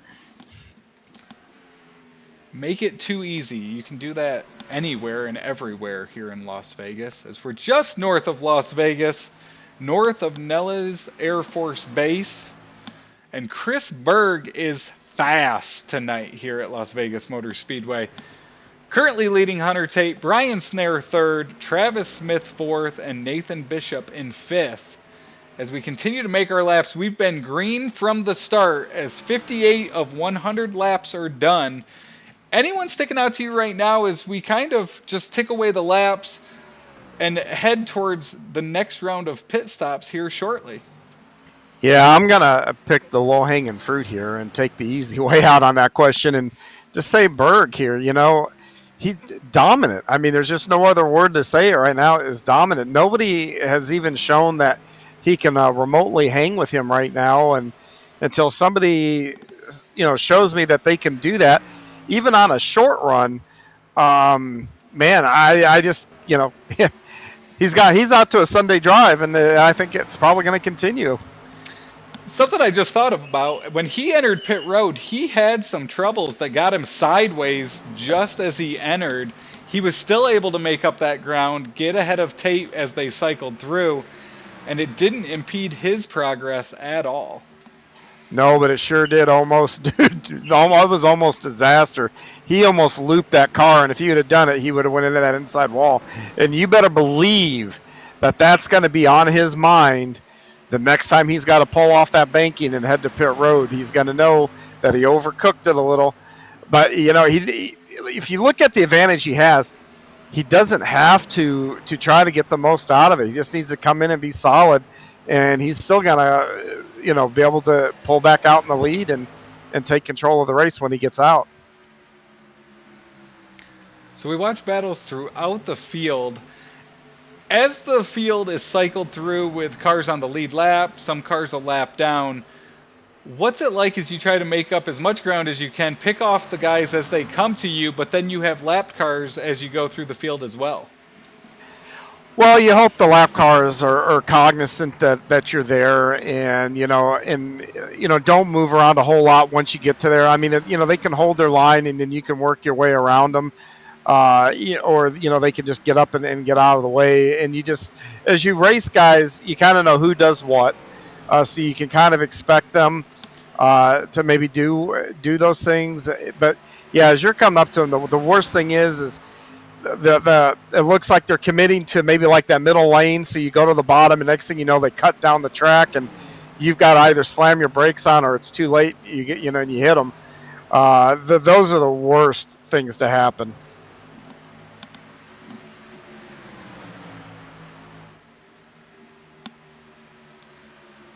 Make it too easy. You can do that anywhere and everywhere here in Las Vegas, as we're just north of Las Vegas, north of Nellis Air Force Base. And Chris Berg is fast tonight here at Las Vegas Motor Speedway. Currently leading Hunter Tate, Brian Snare 3rd, Travis Smith 4th, and Nathan Bishop in 5th. As we continue to make our laps, we've been green from the start as 58 of 100 laps are done. Anyone sticking out to you right now as we kind of just tick away the laps and head towards the next round of pit stops here shortly? Yeah, I'm going to pick the low-hanging fruit here and take the easy way out on that question and just say Berg here. He's dominant. I mean, there's just no other word to say it right now, is dominant. Nobody has even shown that he can remotely hang with him right now. And until somebody, shows me that they can do that, even on a short run, man, I just, he's out to a Sunday drive, and I think it's probably going to continue. Something I just thought about, when he entered pit road, he had some troubles that got him sideways just as he entered. He was still able to make up that ground, get ahead of Tate as they cycled through, and it didn't impede his progress at all. No, but it sure did almost, dude. It was almost disaster. He almost looped that car, and if he would have done it, he would have went into that inside wall. And you better believe that that's going to be on his mind the next time he's got to pull off that banking and head to pit road. He's going to know that he overcooked it a little. But, he if you look at the advantage he has, he doesn't have to try to get the most out of it. He just needs to come in and be solid, and he's still going to be able to pull back out in the lead and take control of the race when he gets out. So we watch battles throughout the field. As the field is cycled through with cars on the lead lap, some cars a lap down, what's it like as you try to make up as much ground as you can, pick off the guys as they come to you, but then you have lap cars as you go through the field as well? Well, you hope the lap cars are cognizant that you're there, and don't move around a whole lot once you get to there. I mean, they can hold their line, and then you can work your way around them, or they can just get up and get out of the way. And you just, as you race guys, you kind of know who does what, so you can kind of expect them to maybe do those things. But yeah, as you're coming up to them, the worst thing is it looks like they're committing to maybe like that middle lane, so you go to the bottom, and next thing you know, they cut down the track, and you've got to either slam your brakes on or it's too late. You get and you hit them. Those are the worst things to happen.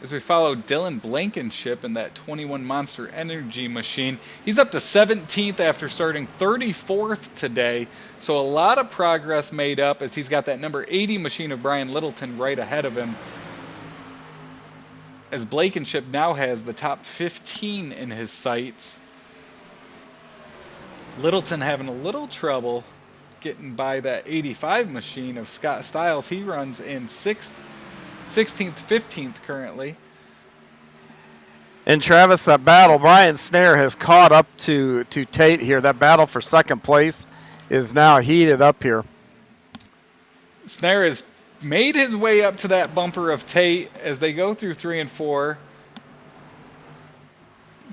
as we follow Dylan Blankenship in that 21 Monster Energy machine. He's up to 17th after starting 34th today, so a lot of progress made up as he's got that number 80 machine of Brian Littleton right ahead of him, as Blankenship now has the top 15 in his sights. Littleton having a little trouble getting by that 85 machine of Scott Stiles. He runs in 16th, 15th currently. And Travis, that battle, Brian Snare has caught up to Tate here. That battle for second place is now heated up here. Snare has made his way up to that bumper of Tate as they go through 3 and 4.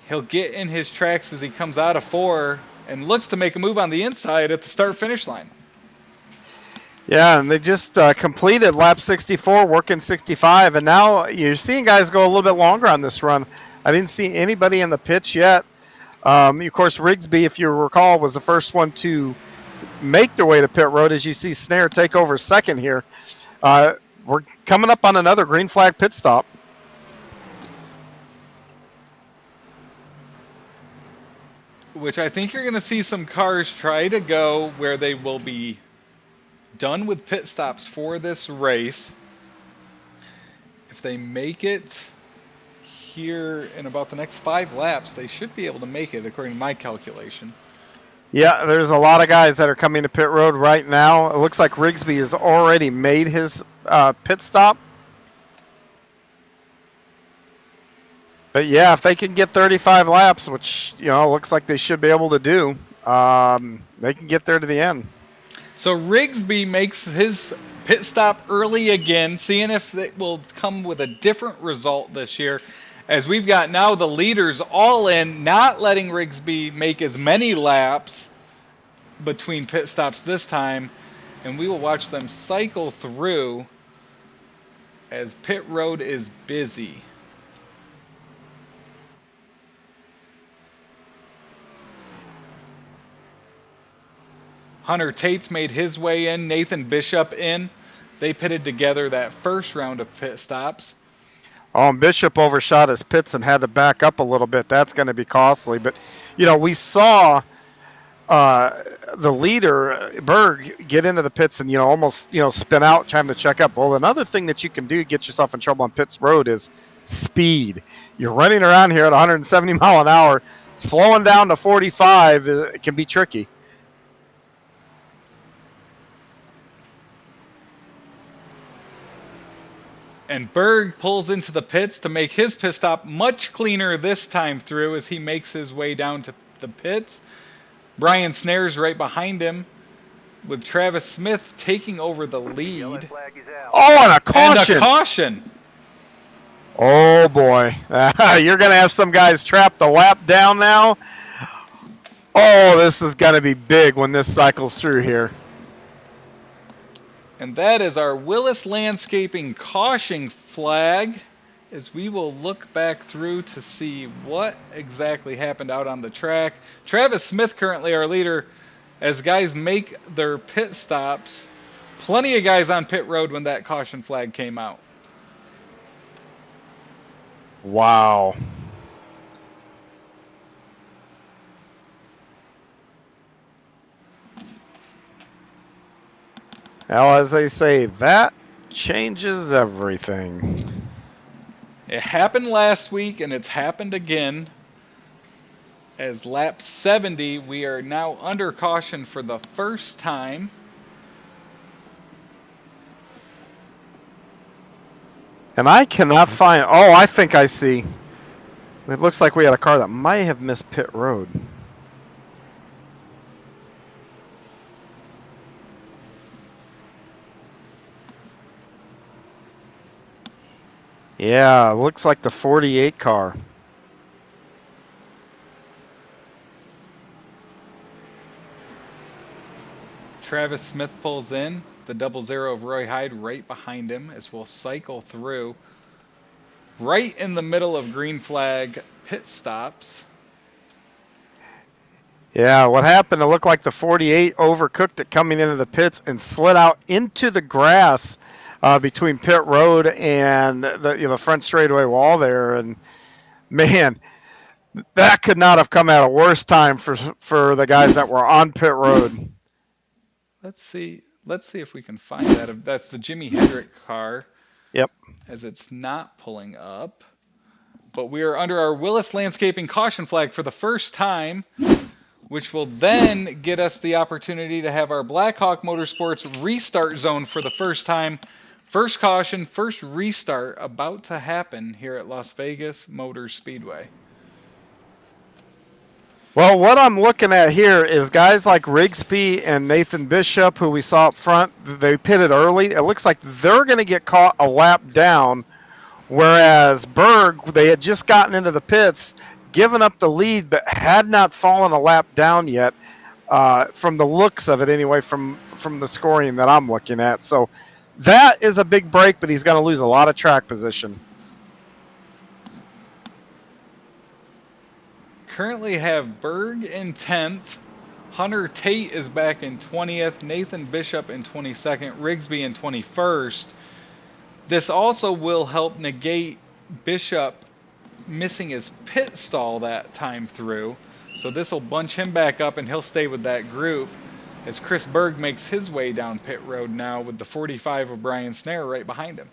He'll get in his tracks as he comes out of 4 and looks to make a move on the inside at the start-finish line. Yeah, and they just completed lap 64, working 65, and now you're seeing guys go a little bit longer on this run. I didn't see anybody in the pits yet. Of course, Rigsby, if you recall, was the first one to make their way to pit road, as you see Snare take over second here. We're coming up on another green flag pit stop. Which I think you're going to see some cars try to go where they will be done with pit stops for this race. If they make it here in about the next 5 laps, they should be able to make it according to my calculation. Yeah, there's a lot of guys that are coming to pit road right now. It looks like Rigsby has already made his pit stop. But yeah, if they can get 35 laps, which looks like they should be able to do, they can get there to the end. So Rigsby makes his pit stop early again, seeing if it will come with a different result this year. As we've got now the leaders all in, not letting Rigsby make as many laps between pit stops this time. And we will watch them cycle through as pit road is busy. Hunter Tate's made his way in. Nathan Bishop in. They pitted together that first round of pit stops. Bishop overshot his pits and had to back up a little bit. That's going to be costly. But, we saw the leader, Berg, get into the pits and, almost, spin out trying to check up. Well, another thing that you can do to get yourself in trouble on pits road is speed. You're running around here at 170 mile an hour. Slowing down to 45 it can be tricky. And Berg pulls into the pits to make his pit stop much cleaner this time through as he makes his way down to the pits. Brian Snare's right behind him with Travis Smith taking over the lead. Oh, and a caution! And a caution! Oh, boy. You're going to have some guys trapped the lap down now. Oh, this is going to be big when this cycles through here. And that is our Willis Landscaping caution flag, as we will look back through to see what exactly happened out on the track. Travis Smith currently our leader as guys make their pit stops. Plenty of guys on pit road when that caution flag came out. Wow. Well, as they say, that changes everything. It happened last week, and it's happened again. As lap 70, we are now under caution for the first time. And I cannot find... Oh, I think I see. It looks like we had a car that might have missed pit road. Yeah, looks like the 48 car. Travis Smith pulls in. The 00 of Roy Hyde right behind him as we'll cycle through. Right in the middle of green flag pit stops. Yeah, what happened, it looked like the 48 overcooked it coming into the pits and slid out into the grass between pit road and the front straightaway wall there. And man, that could not have come at a worse time for the guys that were on pit road. Let's see if we can find that. That's the Jimi Hendrix car. Yep. As it's not pulling up. But we are under our Willis Landscaping caution flag for the first time, which will then get us the opportunity to have our Blackhawk Motorsports restart zone for the first time. First caution, first restart about to happen here at Las Vegas Motor Speedway. Well, what I'm looking at here is guys like Rigsby and Nathan Bishop, who we saw up front. They pitted early. It looks like they're going to get caught a lap down, whereas Berg, they had just gotten into the pits, given up the lead, but had not fallen a lap down yet, from the looks of it anyway, from the scoring that I'm looking at. So that is a big break, but he's going to lose a lot of track position. Currently have Berg in 10th. Hunter Tate is back in 20th. Nathan Bishop in 22nd. Rigsby in 21st. This also will help negate Bishop missing his pit stall that time through. So this will bunch him back up and he'll stay with that group as Chris Berg makes his way down pit road now with the 45 of Brian Snare right behind him.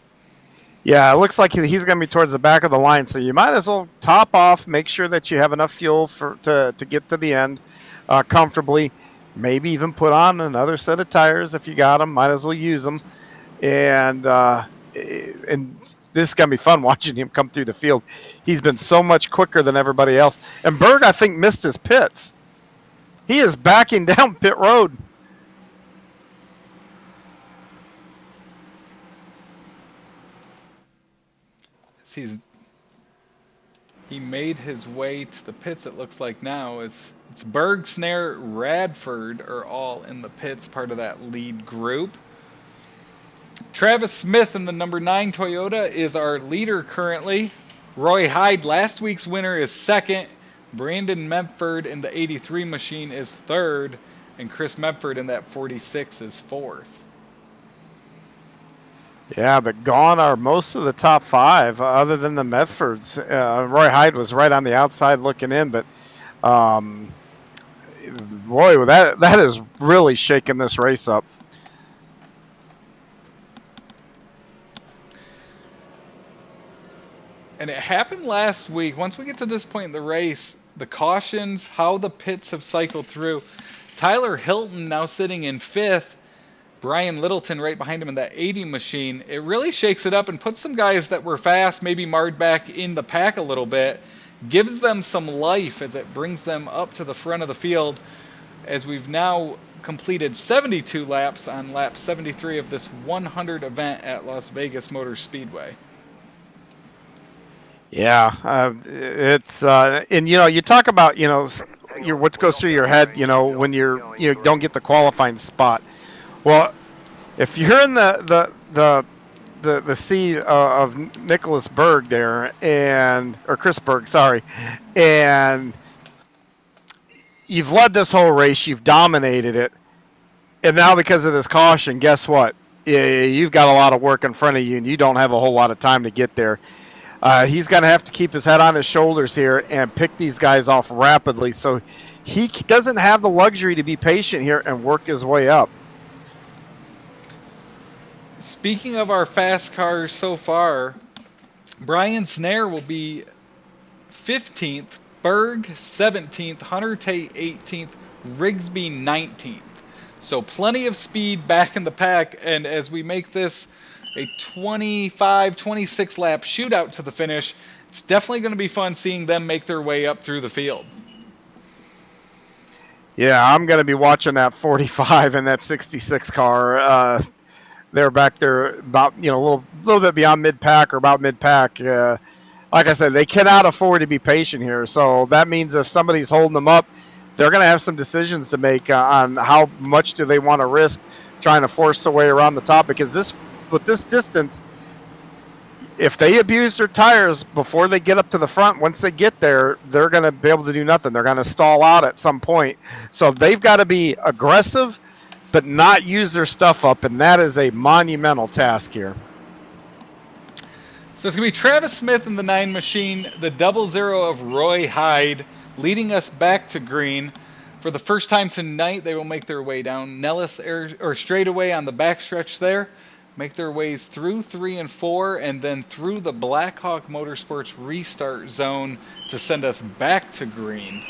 Yeah, it looks like he's going to be towards the back of the line, so you might as well top off, make sure that you have enough fuel to get to the end comfortably. Maybe even put on another set of tires if you got them. Might as well use them. And this is going to be fun watching him come through the field. He's been so much quicker than everybody else. And Berg, I think, missed his pits. He is backing down pit road. He made his way to the pits, it looks like now. It's Berg, Snare, Radford are all in the pits, part of that lead group. Travis Smith in the number 9 Toyota is our leader currently. Roy Hyde, last week's winner, is second. Brandon Medford in the 83 machine is third. And Chris Medford in that 46 is fourth. Yeah, but gone are most of the top 5, other than the Medfords. Roy Hyde was right on the outside looking in, but boy, that is really shaking this race up. And it happened last week. Once we get to this point in the race, the cautions, how the pits have cycled through. Tyler Hilton now sitting in 5th. Brian Littleton right behind him in that 80 machine. It really shakes it up and puts some guys that were fast, maybe marred back in the pack a little bit, gives them some life as it brings them up to the front of the field, as we've now completed 72 laps on lap 73 of this 100 event at Las Vegas Motor Speedway. Yeah, it's and you talk about what goes through your head when you don't get the qualifying spot. Well, if you're in the seat of Nicholas Berg there, or Chris Berg, sorry, and you've led this whole race, you've dominated it, and now because of this caution, guess what? You've got a lot of work in front of you, and you don't have a whole lot of time to get there. He's going to have to keep his head on his shoulders here and pick these guys off rapidly, so he doesn't have the luxury to be patient here and work his way up. Speaking of our fast cars so far, Brian Snare will be 15th, Berg 17th, Hunter Tate 18th, Rigsby 19th. So plenty of speed back in the pack, and as we make this a 25, 26 lap shootout to the finish, it's definitely going to be fun seeing them make their way up through the field. Yeah, I'm going to be watching that 45 and that 66 car. They're back there about, a little bit beyond mid-pack or about mid-pack. Like I said, they cannot afford to be patient here. So that means if somebody's holding them up, they're going to have some decisions to make on how much do they want to risk trying to force their way around the top. Because with this distance, if they abuse their tires before they get up to the front, once they get there, they're going to be able to do nothing. They're going to stall out at some point. So they've got to be aggressive but not use their stuff up, and that is a monumental task here. So it's going to be Travis Smith in the 9 machine, the 00 of Roy Hyde, leading us back to green. For the first time tonight, they will make their way down Nellis or straightaway on the backstretch there, make their ways through 3 and 4, and then through the Blackhawk Motorsports restart zone to send us back to green.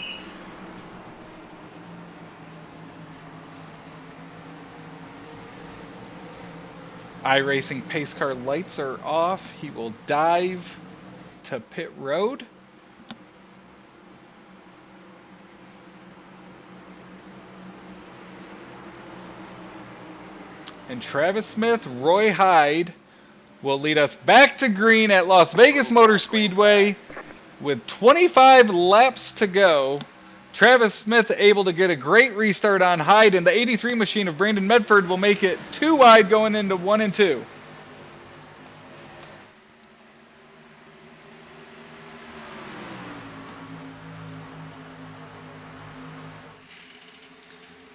iRacing pace car lights are off. He will dive to pit road. And Travis Smith, Roy Hyde will lead us back to green at Las Vegas Motor Speedway with 25 laps to go. Travis Smith able to get a great restart on Hyde, and the 83 machine of Brandon Medford will make it 2 wide going into 1 and 2.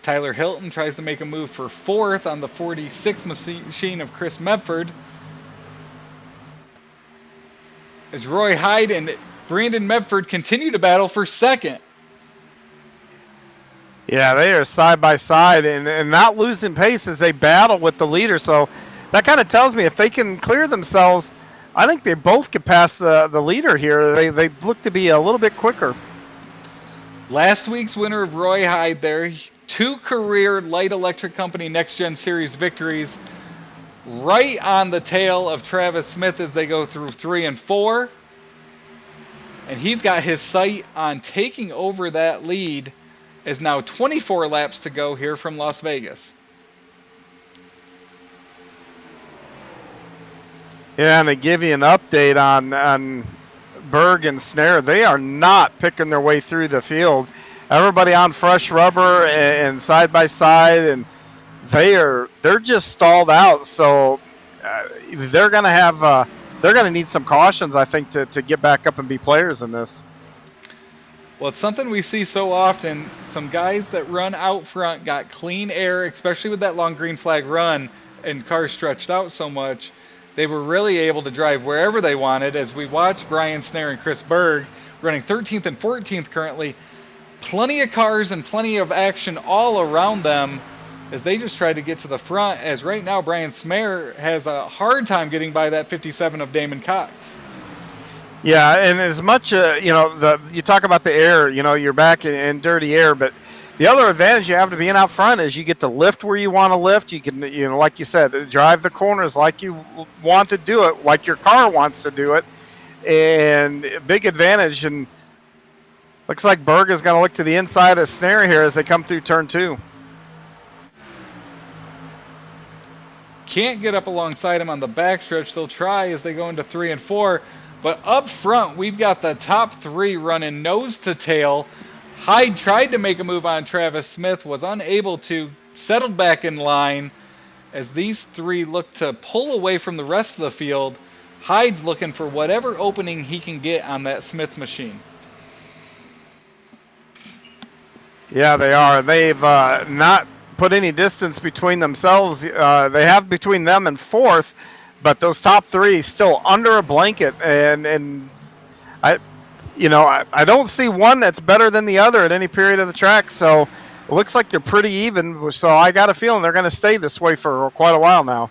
Tyler Hilton tries to make a move for 4th on the 46 machine of Chris Medford. As Roy Hyde and Brandon Medford continue to battle for 2nd. Yeah, they are side by side and not losing pace as they battle with the leader. So that kind of tells me if they can clear themselves, I think they both could pass the leader here. They look to be a little bit quicker. Last week's winner of Roy Hyde there, 2 career Light Electric Company NextGen Series victories, right on the tail of Travis Smith as they go through 3 and 4. And he's got his sight on taking over that lead as now 24 laps to go here from Las Vegas. Yeah, and to give you an update on Berg and Snare, they are not picking their way through the field. Everybody on fresh rubber and side by side, and they're just stalled out. So they're gonna need some cautions, I think, to get back up and be players in this. Well, it's something we see so often. Some guys that run out front got clean air, especially with that long green flag run, and cars stretched out so much. They were really able to drive wherever they wanted. As we watch Brian Snare and Chris Berg running 13th and 14th currently, plenty of cars and plenty of action all around them as they just try to get to the front. As right now, Brian Snare has a hard time getting by that 57 of Damon Cox. Yeah, and as much, you talk about the air, you're back in dirty air, but the other advantage you have to being out front is you get to lift where you want to lift. You can, like you said, drive the corners like you want to do it, like your car wants to do it, and big advantage. And looks like Berg is going to look to the inside of Snare here as they come through turn 2. Can't get up alongside him on the backstretch. They'll try as they go into 3 and 4. But up front, we've got the top 3 running nose to tail. Hyde tried to make a move on Travis Smith, was unable to, settled back in line as these 3 look to pull away from the rest of the field. Hyde's looking for whatever opening he can get on that Smith machine. Yeah, they are. They've not put any distance between themselves. They have between them and 4th, but those top 3 still under a blanket, and I don't see one that's better than the other at any period of the track. So it looks like they're pretty even. So I got a feeling they're going to stay this way for quite a while now.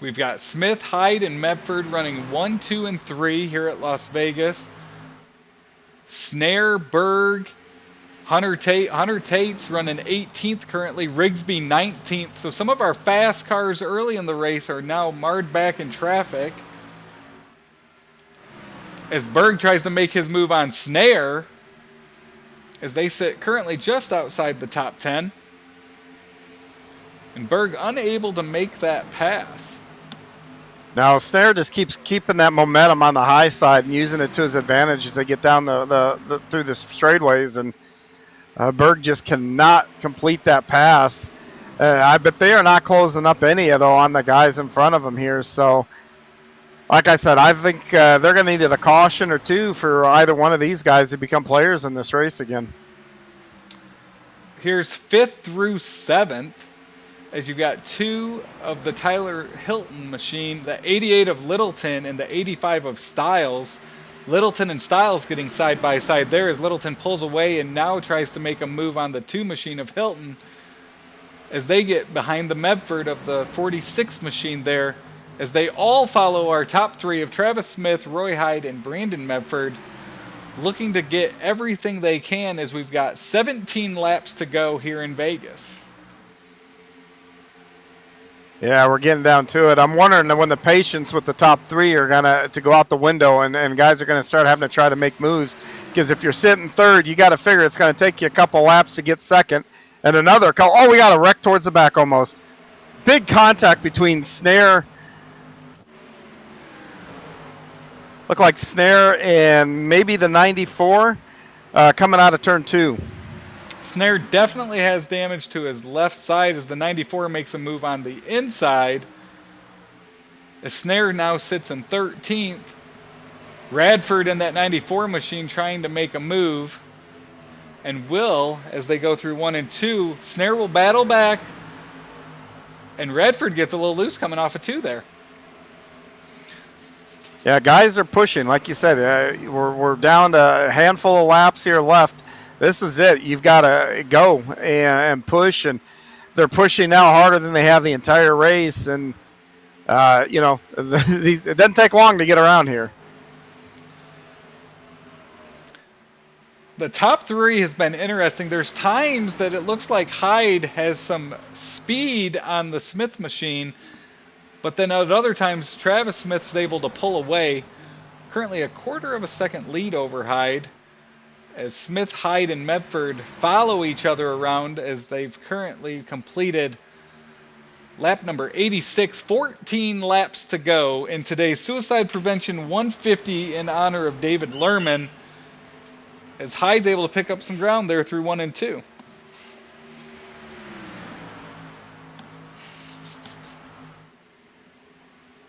We've got Smith, Hyde, and Medford running 1, 2, and 3 here at Las Vegas. Snare, Berg, Hunter Tate's running 18th currently, Rigsby 19th. So some of our fast cars early in the race are now marred back in traffic. As Berg tries to make his move on Snare, as they sit currently just outside the top 10. And Berg unable to make that pass. Now, Snare just keeps keeping that momentum on the high side and using it to his advantage as they get down the through the straightaways, and Berg just cannot complete that pass. I bet they are not closing up any, though, on the guys in front of him here. So Like I said, I think they're going to need a caution or two for either one of these guys to become players in this race again. Here's 5th through 7th, as you've got 2 of the Tyler Hilton machine, the 88 of Littleton and the 85 of Styles. Littleton and Styles getting side by side there as Littleton pulls away and now tries to make a move on the 2 machine of Hilton as they get behind the Medford of the 46 machine there, as they all follow our top 3 of Travis Smith, Roy Hyde, and Brandon Medford, looking to get everything they can as we've got 17 laps to go here in Vegas. Yeah, we're getting down to it. I'm wondering when the patience with the top 3 are going to go out the window and guys are going to start having to try to make moves. Because if you're sitting third, you got to figure it's going to take you a couple laps to get second. And another couple. Oh, we got a wreck towards the back almost. Big contact between Snare. Look like Snare and maybe the 94 coming out of turn 2. Snare definitely has damage to his left side as the 94 makes a move on the inside. The Snare now sits in 13th. Radford in that 94 machine trying to make a move. And Will, as they go through 1 and 2, Snare will battle back. And Radford gets a little loose coming off of 2 there. Yeah, guys are pushing. Like you said, we're down to a handful of laps here left. This is it. You've got to go and push. And they're pushing now harder than they have the entire race. And, it doesn't take long to get around here. The top 3 has been interesting. There's times that it looks like Hyde has some speed on the Smith machine, but then at other times Travis Smith's able to pull away. Currently a quarter of a second lead over Hyde as Smith, Hyde, and Medford follow each other around as they've currently completed lap number 86, 14 laps to go in today's Suicide Prevention 150 in honor of David Lerman, as Hyde's able to pick up some ground there through 1 and 2.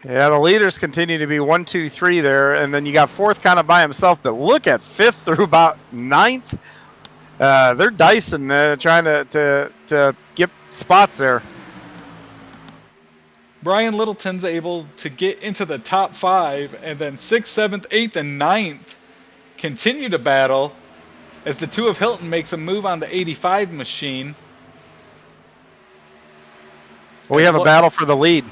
Yeah, the leaders continue to be 1, 2, 3 there, and then you got 4th kind of by himself. But look at 5th through about 9th. They're dicing, trying to get spots there. Brian Littleton's able to get into the top 5, and then 6th, 7th, 8th, and 9th continue to battle as the 2 of Hilton makes a move on the 85 machine. We have a battle for the lead.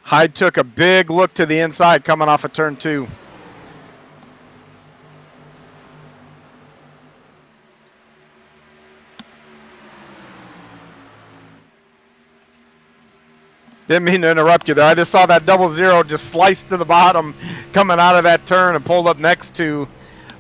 Hyde took a big look to the inside coming off of turn 2. Didn't mean to interrupt you there. I just saw that 00 just sliced to the bottom coming out of that turn and pulled up next to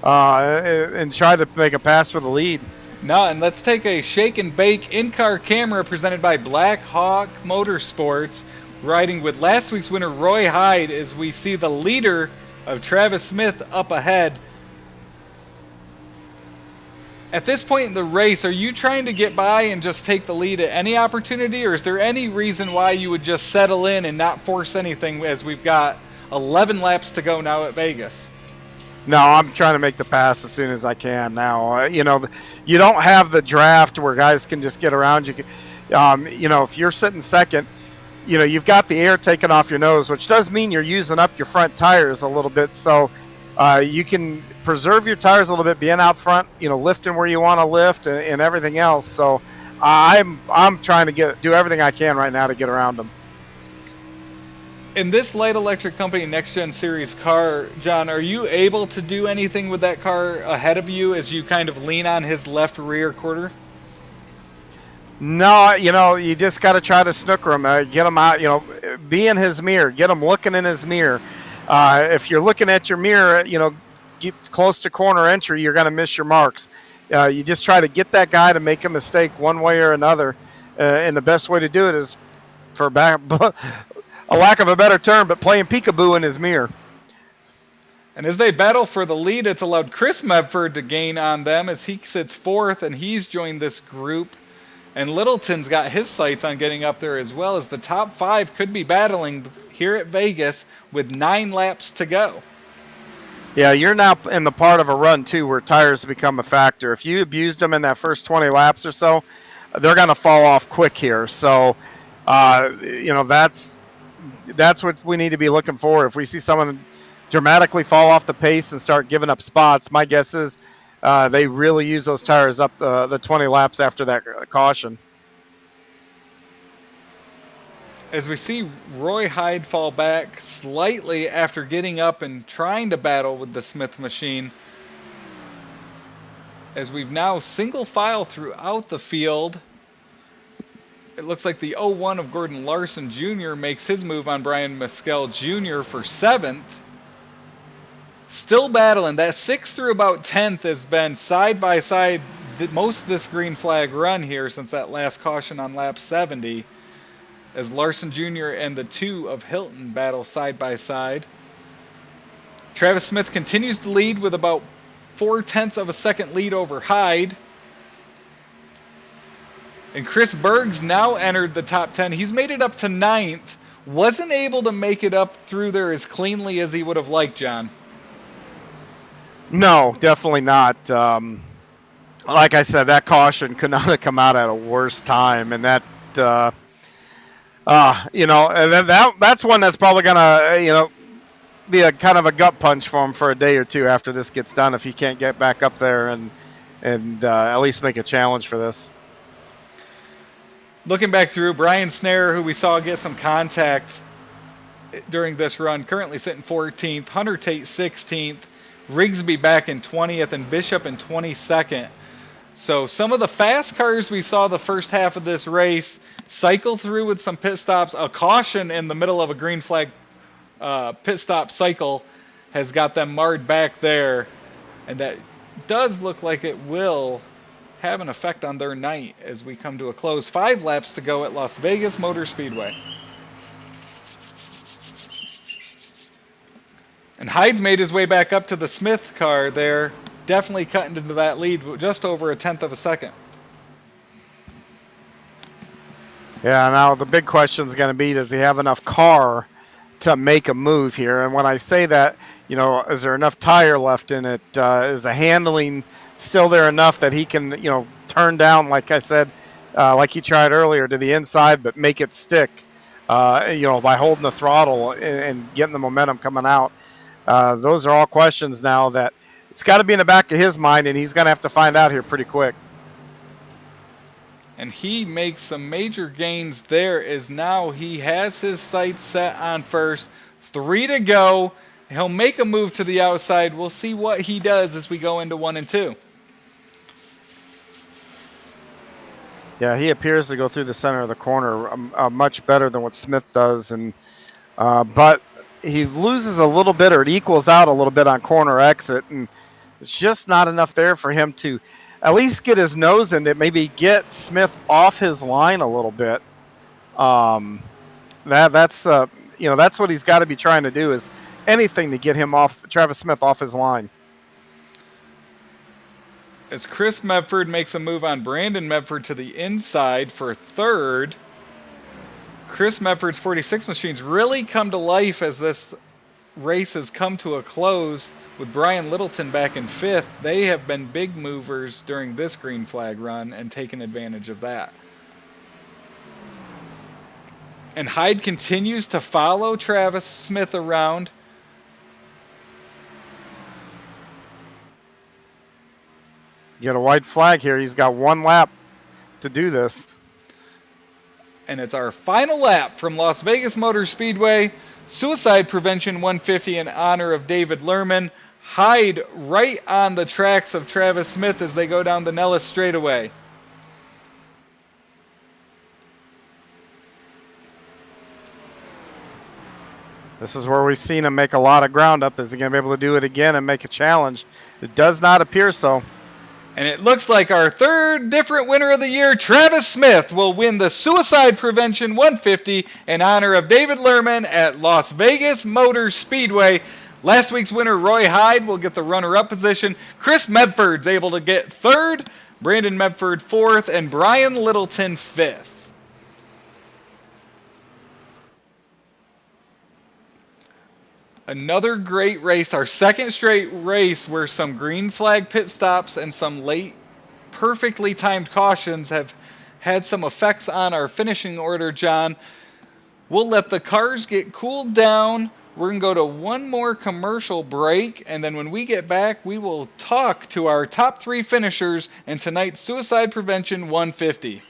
and tried to make a pass for the lead. Now, and let's take a shake and bake in-car camera presented by Blackhawk Motorsports, riding with last week's winner Roy Hyde as we see the leader of Travis Smith up ahead. At this point in the race, are you trying to get by and just take the lead at any opportunity, or is there any reason why you would just settle in and not force anything as we've got 11 laps to go now at Vegas? No, I'm trying to make the pass as soon as I can now. You don't have the draft where guys can just get around you. If you're sitting second, you've got the air taken off your nose, which does mean you're using up your front tires a little bit. So you can preserve your tires a little bit, being out front, lifting where you want to lift and everything else. So I'm trying to do everything I can right now to get around them. In this Light Electric Company NextGen Series car, John, are you able to do anything with that car ahead of you as you kind of lean on his left rear quarter? No, you just got to try to snooker him, get him out, be in his mirror, get him looking in his mirror. If you're looking at your mirror, get close to corner entry, you're going to miss your marks. You just try to get that guy to make a mistake one way or another. And the best way to do it is, for a lack of a better term, but playing peekaboo in his mirror. And as they battle for the lead, it's allowed Chris Medford to gain on them as he sits 4th, and he's joined this group And Littleton's got his sights on getting up there as well, as the top 5 could be battling here at Vegas with 9 laps to go. Yeah, you're now in the part of a run, too, where tires become a factor. If you abused them in that first 20 laps or so, they're going to fall off quick here. So, that's what we need to be looking for. If we see someone dramatically fall off the pace and start giving up spots, my guess is they really use those tires up the 20 laps after that caution. As we see Roy Hyde fall back slightly after getting up and trying to battle with the Smith machine, as we've now single file throughout the field. It looks like the 01 of Gordon Larson Jr. makes his move on Brian Mescal Jr. for 7th. Still battling. That 6th through about 10th has been side by side most of this green flag run here since that last caution on lap 70. As Larson Jr. and the 2 of Hilton battle side by side. Travis Smith continues to lead with about 0.4 of a second lead over Hyde. And Chris Berg's now entered the top 10. He's made it up to 9th. Wasn't able to make it up through there as cleanly as he would have liked, John. No, definitely not. Like I said, that caution could not have come out at a worse time. And that, and then that's one that's probably going to, be a kind of a gut punch for him for a day or two after this gets done if he can't get back up there and at least make a challenge for this. Looking back through, Brian Snare, who we saw get some contact during this run, currently sitting 14th. Hunter Tate 16th. Rigsby back in 20th and Bishop in 22nd. So some of the fast cars we saw the first half of this race cycle through with some pit stops. A caution in the middle of a green flag pit stop cycle has got them marred back there. And that does look like it will have an effect on their night as we come to a close. 5 laps to go at Las Vegas Motor Speedway. And Hyde's made his way back up to the Smith car there, definitely cutting into that lead just over 1/10 of a second. Yeah, now the big question is going to be, does he have enough car to make a move here? And when I say that, is there enough tire left in it? Is the handling still there enough that he can, turn down, like I said, like he tried earlier, to the inside, but make it stick, by holding the throttle and getting the momentum coming out. Those are all questions now that it's got to be in the back of his mind, and he's going to have to find out here pretty quick. And he makes some major gains there as now he has his sights set on first. 3 to go. He'll make a move to the outside. We'll see what he does as we go into 1 and 2. Yeah, he appears to go through the center of the corner much better than what Smith does, but he loses a little bit, or it equals out a little bit on corner exit, and it's just not enough there for him to at least get his nose in it, maybe get Smith off his line a little bit. That's what he's got to be trying to do, is anything to get him off, Travis Smith off his line. As Chris Medford makes a move on Brandon Medford to the inside for 3rd. Chris Medford's 46 machines really come to life as this race has come to a close with Brian Littleton back in 5th. They have been big movers during this green flag run and taken advantage of that. And Hyde continues to follow Travis Smith around. Get a white flag here. He's got 1 lap to do this. And it's our final lap from Las Vegas Motor Speedway. Suicide Prevention 150 in honor of David Lerman. Hyde right on the tracks of Travis Smith as they go down the Nellis straightaway. This is where we've seen him make a lot of ground up. Is he going to be able to do it again and make a challenge? It does not appear so. And it looks like our 3rd different winner of the year, Travis Smith, will win the Suicide Prevention 150 in honor of David Lerman at Las Vegas Motor Speedway. Last week's winner, Roy Hyde, will get the runner-up position. Chris Medford's able to get 3rd. Brandon Medford 4th, and Brian Littleton 5th. Another great race, our second straight race where some green flag pit stops and some late perfectly timed cautions have had some effects on our finishing order, John. We'll let the cars get cooled down. We're going to go to one more commercial break, and then when we get back, we will talk to our top 3 finishers in tonight's Suicide Prevention 150.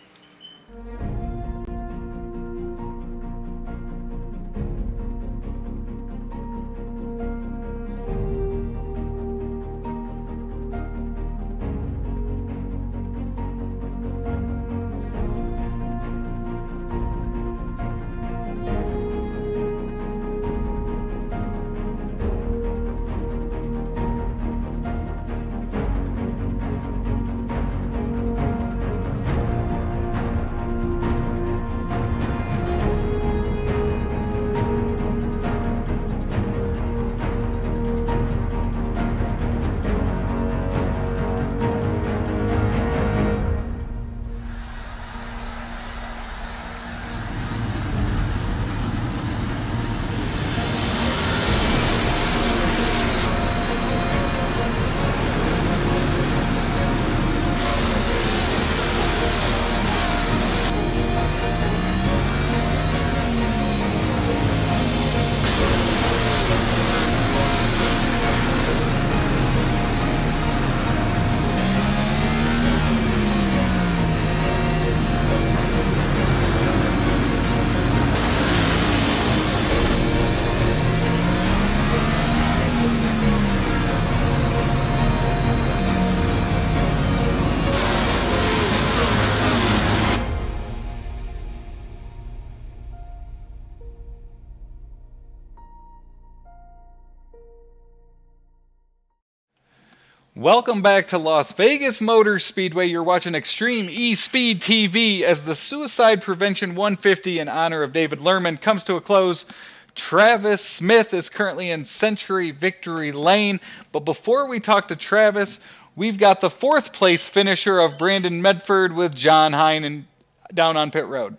Welcome back to Las Vegas Motor Speedway. You're watching Extreme eSpeed TV as the Suicide Prevention 150 in honor of David Lerman comes to a close. Travis Smith is currently in Century Victory Lane. But before we talk to Travis, we've got the 4th place finisher of Brandon Medford with John Hine down on pit road.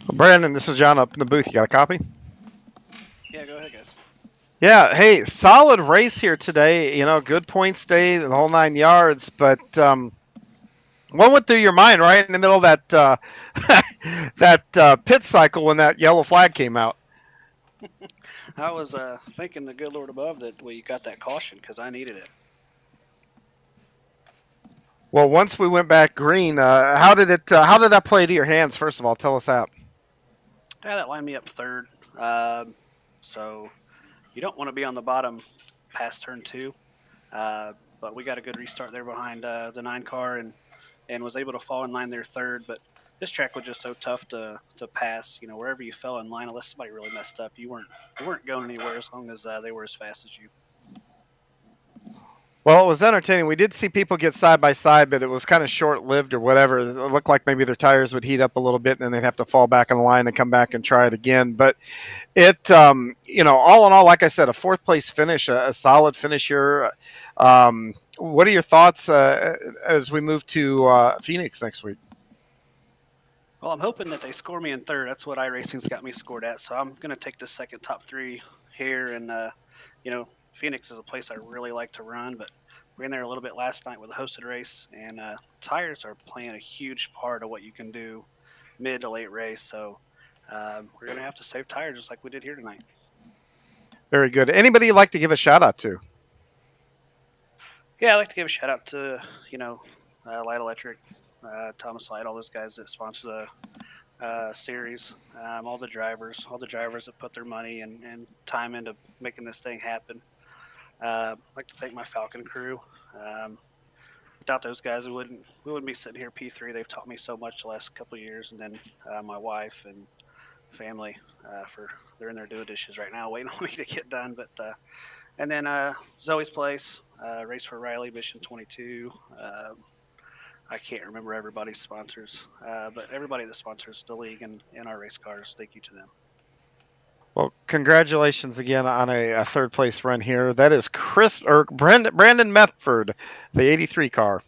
Well, Brandon, this is John up in the booth. You got a copy? Yeah, go ahead, guys. Yeah, hey, solid race here today. You know, good points day, the whole 9 yards. But what went through your mind right in the middle of that that pit cycle when that yellow flag came out? I was thanking the good Lord above that we got that caution because I needed it. Well, once we went back green, how did that play to your hands? First of all, tell us that. Yeah, that lined me up 3rd. So you don't want to be on the bottom past turn 2. But we got a good restart there behind the 9 car and was able to fall in line there 3rd. But this track was just so tough to pass. You know, wherever you fell in line, unless somebody really messed up, you weren't going anywhere as long as they were as fast as you. Well, it was entertaining. We did see people get side by side, but it was kind of short-lived or whatever. It looked like maybe their tires would heat up a little bit, and then they'd have to fall back in the line and come back and try it again. But it, you know, all in all, like I said, a 4th place finish, a solid finish here. What are your thoughts as we move to Phoenix next week? Well, I'm hoping that they score me in 3rd. That's what iRacing's got me scored at. So I'm going to take the second top 3 here. And, you know, Phoenix is a place I really like to run, but we were in there a little bit last night with a hosted race, and tires are playing a huge part of what you can do mid to late race. So we're going to have to save tires just like we did here tonight. Very good. Anybody you'd like to give a shout out to? Yeah, I'd like to give a shout out to, you know, Light Electric, Thomas Light, all those guys that sponsor the series, all the drivers that put their money and time into making this thing happen. I'd like to thank my Falcon crew. Without those guys, we wouldn't be sitting here P3. They've taught me so much the last couple of years, and then my wife and family they're in there doing dishes right now, waiting on me to get done. But and then Zoey's Place, Race for Riley, Mission 22. I can't remember everybody's sponsors, but everybody that sponsors the league and our race cars, thank you to them. Well, congratulations again on a 3rd place run here. That is Brandon Medford, the 83 car.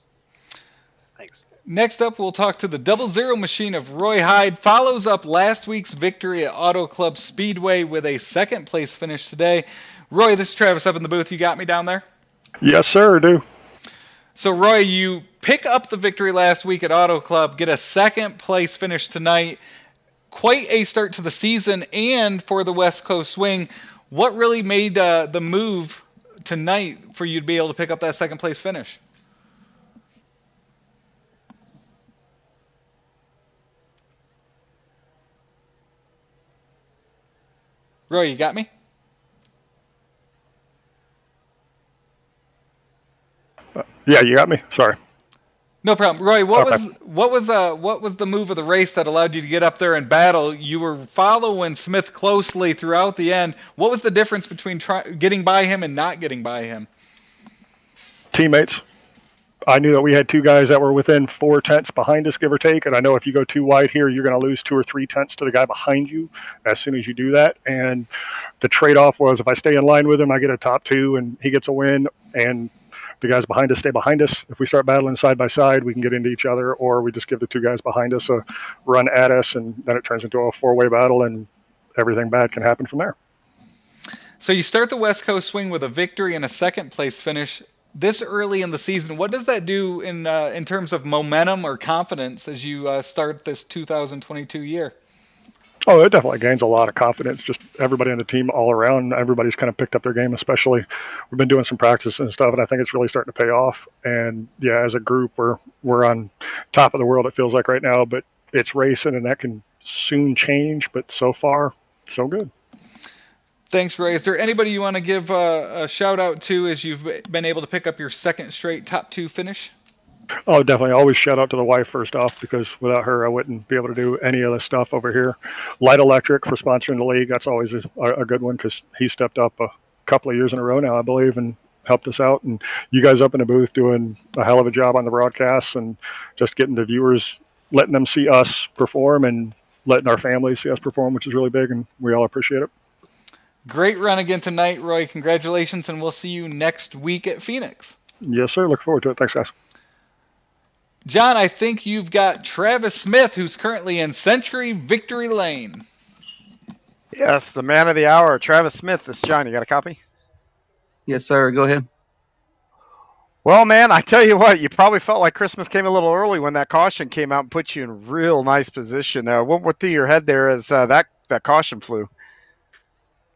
Thanks. Next up, we'll talk to the Double Zero machine of Roy Hyde. Follows up last week's victory at Auto Club Speedway with a second place finish today. Roy, this is Travis up in the booth. You got me down there? Yes, sir, I do. So, Roy, you pick up the victory last week at Auto Club, get a second place finish tonight. Quite a start to the season and for the West Coast Swing. What really made the move tonight for you to be able to pick up that second place finish? Roy, you got me? Yeah, you got me. Sorry. No problem. Roy, what Okay. was the move of the race that allowed you to get up there and battle? You were following Smith closely throughout the end. What was the difference between getting by him and not getting by him? Teammates. I knew that we had two guys that were within 4 tenths behind us, give or take. And I know if you go too wide here, you're going to lose 2 or 3 tenths to the guy behind you as soon as you do that. And the trade-off was if I stay in line with him, I get a top 2 and he gets a win. And the guys behind us stay behind us. If we start battling side by side, we can get into each other, or we just give the 2 guys behind us a run at us, and then it turns into a 4-way battle, and everything bad can happen from there. So you start the West Coast Swing with a victory and a second place finish this early in the season. What does that do in terms of momentum or confidence as you start this 2022 year? Oh, it definitely gains a lot of confidence. Just everybody on the team all around, everybody's kind of picked up their game, especially we've been doing some practice and stuff, and I think it's really starting to pay off. And yeah, as a group, we're on top of the world, it feels like right now, but it's racing and that can soon change. But so far, so good. Thanks, Ray. Is there anybody you want to give a shout out to as you've been able to pick up your second straight top 2 finish? Oh, definitely. Always shout out to the wife first off, because without her, I wouldn't be able to do any of this stuff over here. Light Electric for sponsoring the league. That's always a good one, because he stepped up a couple of years in a row now, I believe, and helped us out. And you guys up in the booth doing a hell of a job on the broadcasts and just getting the viewers, letting them see us perform and letting our families see us perform, which is really big, and we all appreciate it. Great run again tonight, Roy. Congratulations, and we'll see you next week at Phoenix. Yes, sir. Look forward to it. Thanks, guys. John, I think you've got Travis Smith, who's currently in Century Victory Lane. Yes, the man of the hour, Travis Smith. This is John. You got a copy? Yes, sir. Go ahead. Well, man, I tell you what, you probably felt like Christmas came a little early when that caution came out and put you in real nice position. What went through your head there as that caution flew?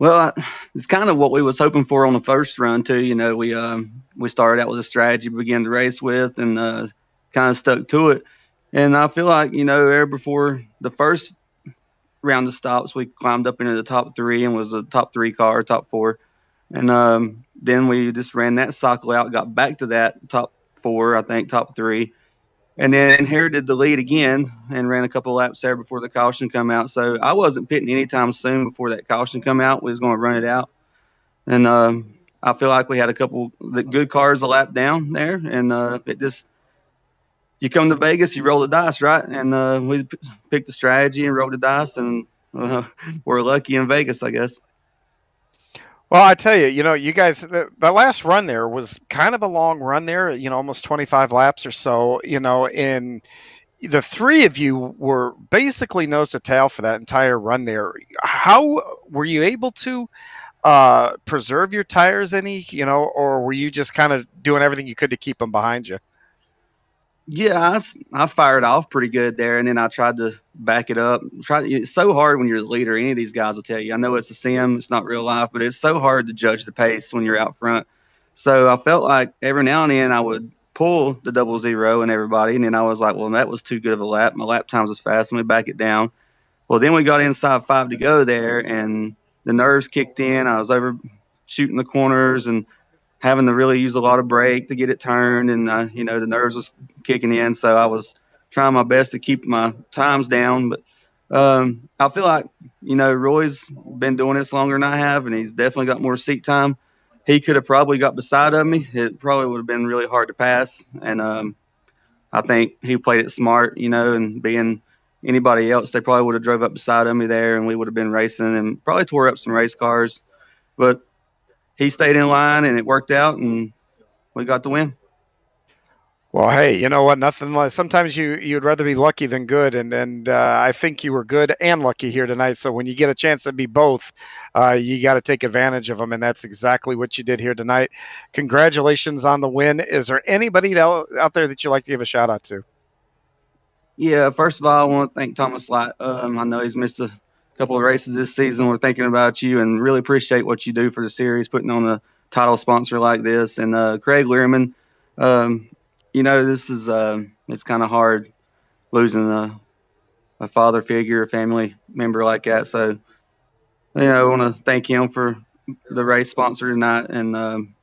Well, it's kind of what we was hoping for on the first run too. You know, we started out with a strategy we began to race with, and kind of stuck to it. And I feel like, you know, ever before the first round of stops, we climbed up into the top 3 and was a top 3 car, top 4. And then we just ran that cycle out, got back to that top 4, I think top 3, and then inherited the lead again and ran a couple laps there before the caution come out. So I wasn't pitting anytime soon before that caution come out. We was going to run it out. And I feel like we had a couple good cars a lap down there, and it just, you come to Vegas, you roll the dice, right? And we picked the strategy and rolled the dice, and we're lucky in Vegas, I guess. Well, I tell you, you know, you guys, the last run there was kind of a long run there, you know, almost 25 laps or so, you know, and the 3 of you were basically nose to tail for that entire run there. How were you able to preserve your tires any, you know, or were you just kind of doing everything you could to keep them behind you? Yeah, I fired off pretty good there, and then I tried to back it up. It's so hard when you're the leader. Any of these guys will tell you. I know it's a sim, it's not real life, but it's so hard to judge the pace when you're out front. So I felt like every now and then I would pull the 00 and everybody, and then I was like, well, that was too good of a lap. My lap times was fast. Let me back it down. Well, then we got inside 5 to go there, and the nerves kicked in. I was over shooting the corners and having to really use a lot of brake to get it turned, and you know, the nerves was kicking in. So I was trying my best to keep my times down. But I feel like, you know, Roy's been doing this longer than I have, and he's definitely got more seat time. He could have probably got beside of me. It probably would have been really hard to pass. And I think he played it smart, you know, and being anybody else, they probably would have drove up beside of me there, and we would have been racing and probably tore up some race cars. But he stayed in line, and it worked out, and we got the win. Well, hey, you know what? Nothing less. Sometimes you'd rather be lucky than good, and I think you were good and lucky here tonight. So when you get a chance to be both, you got to take advantage of them, and that's exactly what you did here tonight. Congratulations on the win. Is there anybody out there that you'd like to give a shout out to? Yeah, first of all, I want to thank Thomas Light. I know he's missed a couple of races this season. We're thinking about you and really appreciate what you do for the series, putting on a title sponsor like this. And Craig Learman, this is it's kind of hard losing a father figure, a family member like that. So, I want to thank him for the race sponsor tonight. And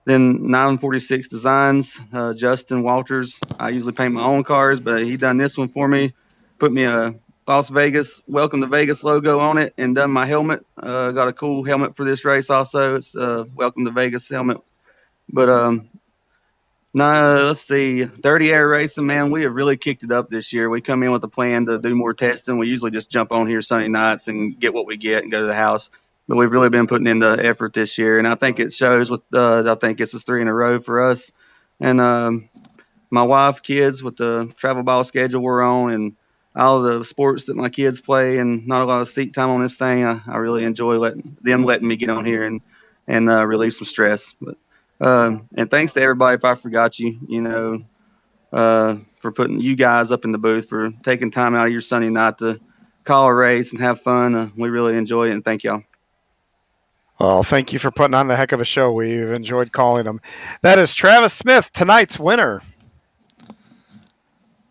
then 946 Designs, Justin Walters. I usually paint my own cars, but he done this one for me. Put me a Las Vegas, Welcome to Vegas logo on it, and done my helmet. Got a cool helmet for this race also. It's Welcome to Vegas helmet. But let's see, Dirty Air Racing, man, we have really kicked it up this year. We come in with a plan to do more testing. We usually just jump on here Sunday nights and get what we get and go to the house. But we've really been putting in the effort this year, and I think it shows. I think it's 3 in a row for us. And my wife, kids, with the travel ball schedule we're on, and all the sports that my kids play, and not a lot of seat time on this thing. I really enjoy letting me get on here and relieve some stress. But and thanks to everybody if I forgot you, for putting you guys up in the booth, for taking time out of your Sunday night to call a race and have fun. We really enjoy it, and thank y'all. Well, thank you for putting on the heck of a show. We've enjoyed calling them. That is Travis Smith, tonight's winner.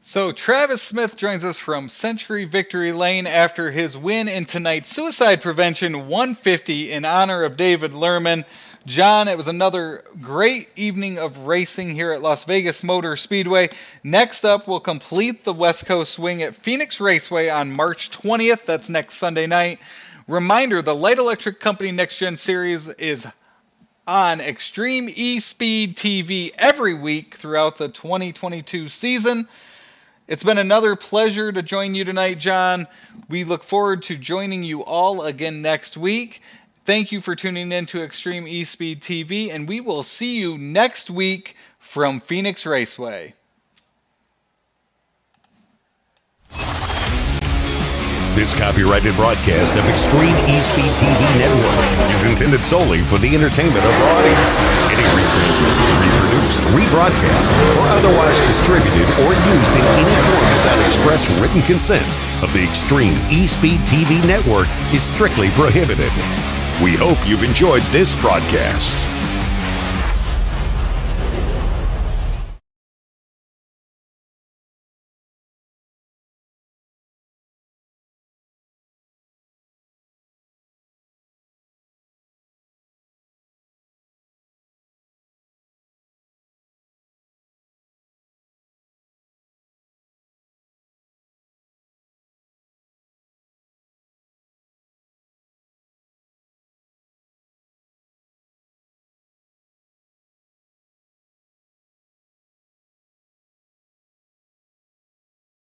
So Travis Smith joins us from Century Victory Lane after his win in tonight's Suicide Prevention 150 in honor of David Lerman. John, it was another great evening of racing here at Las Vegas Motor Speedway. Next up, we'll complete the West Coast swing at Phoenix Raceway on March 20th. That's next Sunday night. Reminder, the Light Electric Company NextGen Series is on Extreme eSpeed TV every week throughout the 2022 season. It's been another pleasure to join you tonight, John. We look forward to joining you all again next week. Thank you for tuning in to Extreme eSpeed TV, and we will see you next week from Phoenix Raceway. This copyrighted broadcast of Extreme eSpeed TV Network is intended solely for the entertainment of our audience. Any retransmitted, reproduced, rebroadcast, or otherwise distributed or used in any form without express written consent of the Extreme eSpeed TV Network is strictly prohibited. We hope you've enjoyed this broadcast.